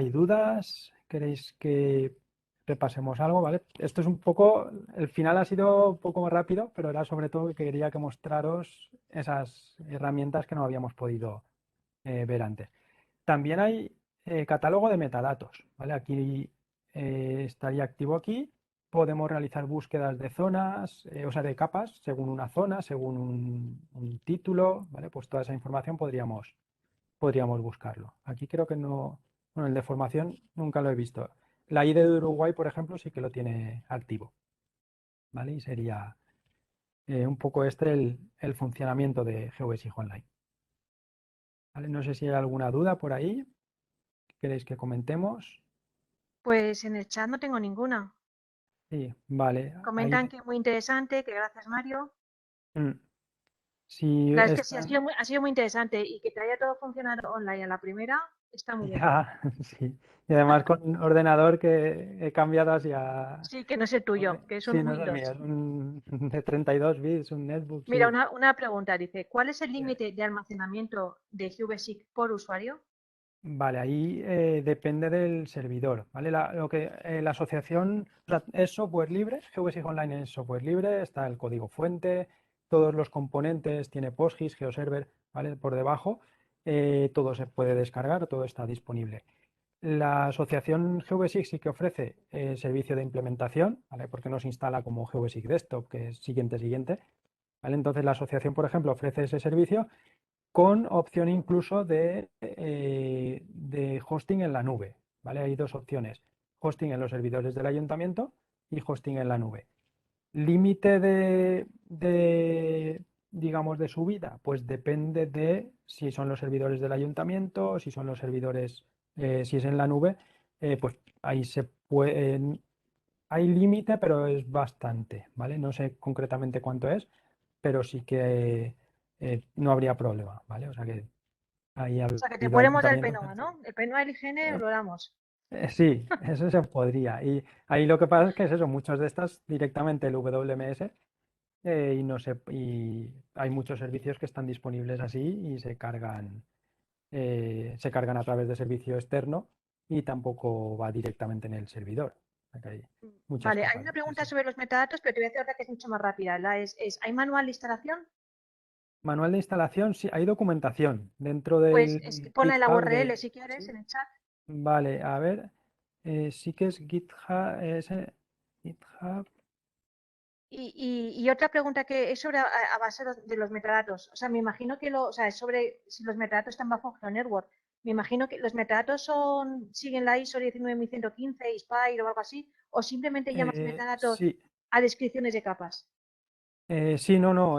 dudas, queréis que repasemos algo, ¿vale? Esto es un poco, el final ha sido un poco más rápido, pero era sobre todo que quería que mostraros esas herramientas que no habíamos podido ver antes. También hay catálogo de metadatos, ¿vale? Aquí estaría activo aquí. Podemos realizar búsquedas de zonas, o sea, de capas, según una zona, según un título, ¿vale? Pues toda esa información podríamos buscarlo. Aquí creo que no, bueno, el de formación nunca lo he visto. La ID de Uruguay, por ejemplo, sí que lo tiene activo, ¿vale? Y sería un poco este el funcionamiento de GeoBasic Online. ¿Vale? No sé si hay alguna duda por ahí que queréis que comentemos. Pues en el chat no tengo ninguna. Sí, vale. Comentan que muy interesante, que gracias Mario. Mm, Si Claro, es que sí, están, ha sido muy interesante y que te haya todo funcionado online a la primera, está muy bien. ya, sí. Y además con un ordenador que he cambiado hacia... Sí, que no es el tuyo, que es un Sí, no es el mío, Windows. es un de 32 bits, un netbook, Mira, sí. una pregunta, dice, ¿cuál es el límite de almacenamiento de GVSIC por usuario? Vale, ahí depende del servidor, ¿vale? La asociación o sea, es software libre, GeoBasic Online es software libre, está el código fuente, todos los componentes, tiene PostGIS, GeoServer, ¿vale? Por debajo, todo se puede descargar, todo está disponible. La asociación GeoBasic sí que ofrece servicio de implementación, ¿vale? Porque no se instala como GeoBasic Desktop, que es siguiente, ¿vale? Entonces la asociación, por ejemplo, ofrece ese servicio con opción incluso de hosting en la nube, ¿vale? Hay dos opciones, hosting en los servidores del ayuntamiento y hosting en la nube. Límite digamos, de subida, pues depende de si son los servidores del ayuntamiento, si son los servidores, si es en la nube, pues ahí se puede, hay límite, pero es bastante, ¿vale? No sé concretamente cuánto es, pero sí que no habría problema, ¿vale? O sea que ahí ha O sea, que te habido ponemos el ayuntamientos. PNOA, ¿no? El PNOA, el IGN, Eh, lo damos. sí, eso se podría. Y ahí lo que pasa es que es eso, muchos de estas directamente el WMS y no sé, y hay muchos servicios que están disponibles así y se cargan a través de servicio externo y tampoco va directamente en el servidor. O sea que hay muchas Vale, hay capas una de pregunta eso. sobre los metadatos, pero te voy a hacer otra que es mucho más rápida. ¿Hay manual de instalación? Manual de instalación, sí, hay documentación dentro Pues del es que ponla en la GitHub URL de... si quieres, ¿Sí? en el chat. Vale, a ver, sí que es GitHub, GitHub. Y otra pregunta que es sobre a base de los metadatos. O sea, me imagino que o sea, es sobre si los metadatos están bajo GeoNetwork. Me imagino que los metadatos siguen la ISO 19115, ISPIRE o algo así, o simplemente llamas metadatos Sí, a descripciones de capas. sí, no,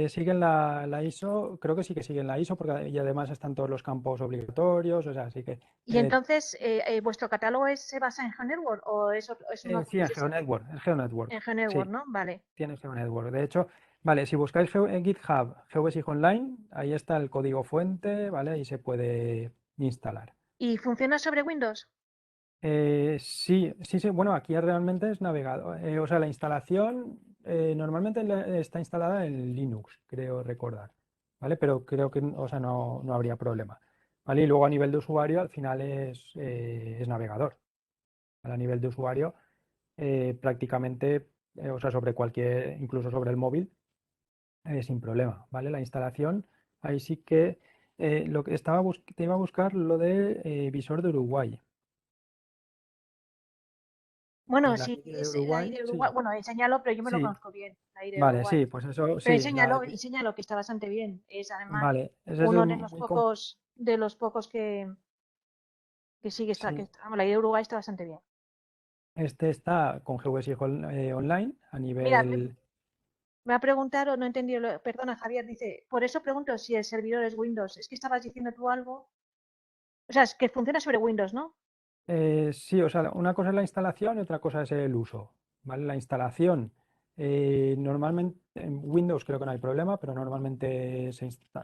siguen la ISO, creo que sí que siguen la ISO, porque y además están todos los campos obligatorios, o sea, así que Y entonces, ¿vuestro catálogo se basa en GeoNetwork o es uno sí, en es GeoNetwork, en GeoNetwork, en GeoNetwork, sí, ¿no? Vale. tiene GeoNetwork. De hecho, vale, si buscáis en GitHub GeoBasic Online, ahí está el código fuente, ¿vale? Y se puede instalar. ¿Y funciona sobre Windows? Sí, sí, sí. Bueno, aquí realmente es navegador. O sea, la instalación normalmente está instalada en Linux, creo recordar, ¿vale? Pero creo que, o sea, no habría problema, ¿vale? Y luego a nivel de usuario, al final es navegador. A nivel de usuario, prácticamente, o sea, sobre cualquier, incluso sobre el móvil, sin problema, ¿vale? La instalación, ahí sí que lo que te iba a buscar lo de visor de Uruguay. Bueno, La si de es la Uruguay, ID de Uruguay, sí. bueno, enséñalo, pero yo me lo Sí, conozco bien, la ID de vale, Uruguay. sí, pues eso, Pero sí, enséñalo que está bastante bien. Es además vale, ese es uno muy de los pocos que sigue sí, vamos, la ID de Uruguay está bastante bien. este está con GWS Online a Mira, nivel, me ha preguntado, no he entendido, perdona Javier, dice, por eso pregunto si el servidor es Windows. Es que estabas diciendo tú algo. O sea, es que funciona sobre Windows, ¿no? sí, o sea, una cosa es la instalación y otra cosa es el uso, ¿vale? La instalación, normalmente en Windows creo que no hay problema, pero normalmente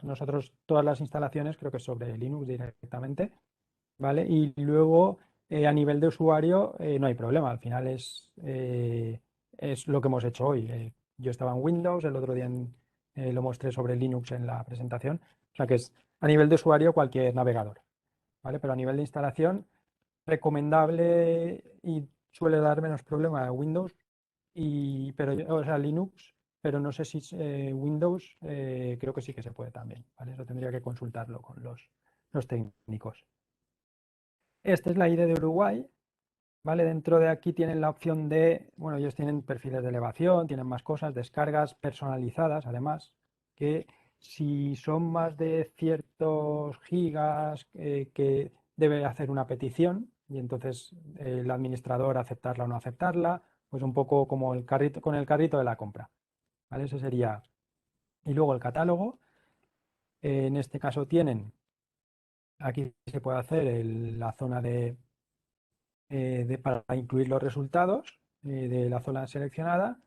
nosotros todas las instalaciones creo que es sobre Linux directamente, ¿vale? Y luego a nivel de usuario no hay problema, al final es lo que hemos hecho hoy. Yo estaba en Windows, el otro día lo mostré sobre Linux en la presentación, o sea que es a nivel de usuario cualquier navegador, ¿vale? Pero a nivel de instalación, recomendable y suele dar menos problema a Windows, o sea, Linux, pero no sé si Windows, creo que sí que se puede también, ¿vale? Eso tendría que consultarlo con los técnicos. Esta es la ID de Uruguay, ¿vale? Dentro de aquí tienen la opción de, bueno, ellos tienen perfiles de elevación, tienen más cosas, descargas personalizadas, además, que si son más de ciertos gigas, que debe hacer una petición y entonces el administrador aceptarla o no aceptarla, pues un poco como el carrito, con el carrito de la compra, ¿vale? Ese sería. Y luego el catálogo, en este caso tienen, aquí se puede hacer la zona para incluir los resultados de la zona seleccionada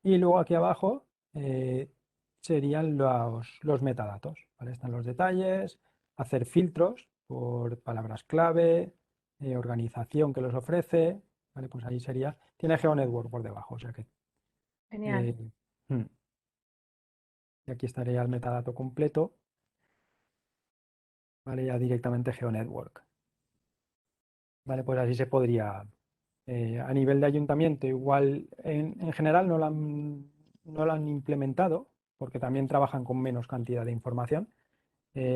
y luego aquí abajo, eh, serían los metadatos, ¿vale? Están los detalles, hacer filtros por palabras clave, organización que los ofrece, ¿vale? Pues ahí sería, tiene GeoNetwork por debajo, o sea que, Genial. eh, mm, y aquí estaría el metadato completo, ¿vale? Ya directamente GeoNetwork, ¿vale? Pues así se podría, a nivel de ayuntamiento, igual en general no lo han implementado, porque también trabajan con menos cantidad de información.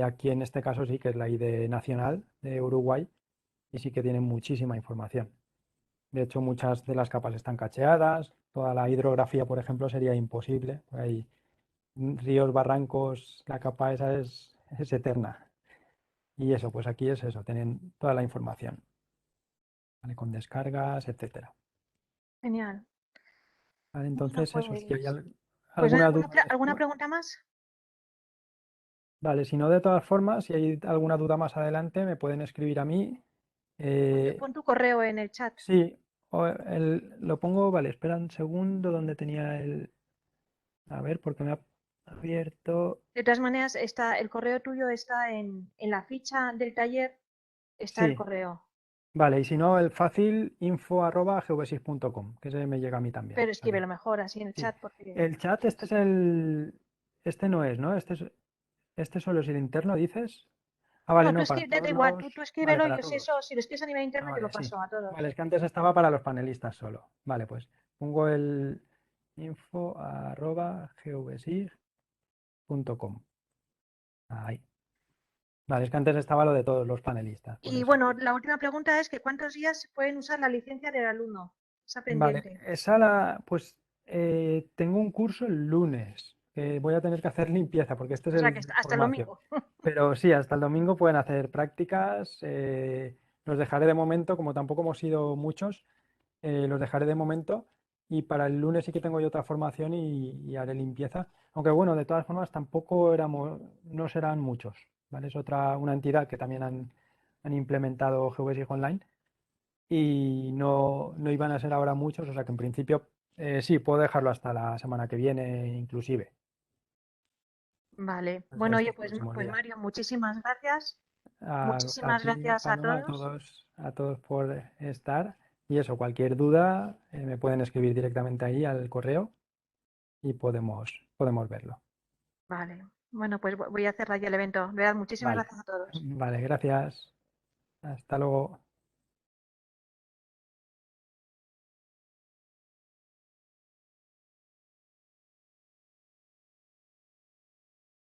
Aquí en este caso sí que es la ID nacional de Uruguay y sí que tienen muchísima información. De hecho, muchas de las capas están cacheadas, toda la hidrografía, por ejemplo, sería imposible. Hay ríos, barrancos, la capa esa es eterna. Y eso, pues aquí es eso, tienen toda la información, ¿vale? Con descargas, etcétera. Genial. ¿Vale? Bueno, Entonces, eso, si hay pues nada, alguna duda ¿alguna después, pregunta más? vale, si no, de todas formas, si hay alguna duda más adelante, me pueden escribir a mí. Eh, Pon tu correo en el chat. Sí, lo pongo, vale, espera un segundo donde tenía a ver, porque me ha abierto, De todas maneras, el correo tuyo está en la ficha del taller, está el sí, correo. vale, y si no, el fácil info@geobesis.com, que ese me llega a mí también, Pero vale, escríbelo mejor así en el sí. chat porque El chat, este no es, ¿no? Este solo es el interno, dices. Ah, vale, no, tú no, para da todos igual, los, tú vale, escríbelo y para yo sé eso, todos. si lo escribes a nivel Ah, interno yo lo vale, sí. paso a Vale, todos. es que antes estaba para los panelistas solo. Vale, pues pongo el info@geobesis.com. Ahí. Vale, es que antes estaba lo de todos los panelistas, por Y eso. bueno, la última pregunta es que ¿cuántos días se pueden usar la licencia del alumno? Esa Vale, pendiente. pues tengo un curso el lunes, que voy a tener que hacer limpieza, porque este es O sea el que de hasta el formación. domingo. Pero sí, hasta el domingo pueden hacer prácticas. Los dejaré de momento, como tampoco hemos sido muchos, los dejaré de momento. Y para el lunes sí que tengo yo otra formación y haré limpieza. Aunque bueno, de todas formas tampoco no serán muchos, ¿vale? Es una entidad que también han implementado GeoBasic Online y no iban a ser ahora muchos, o sea que en principio sí, puedo dejarlo hasta la semana que viene inclusive, Vale. hasta Bueno, oye, estos próximos pues días. Mario, muchísimas gracias. A Muchísimas ti, gracias a Paloma, todos. a todos por estar. Y eso, cualquier duda, me pueden escribir directamente ahí al correo y podemos verlo. Vale. Bueno, pues voy a cerrar ya el evento. De verdad, muchísimas Vale, gracias a todos. vale, gracias. Hasta luego.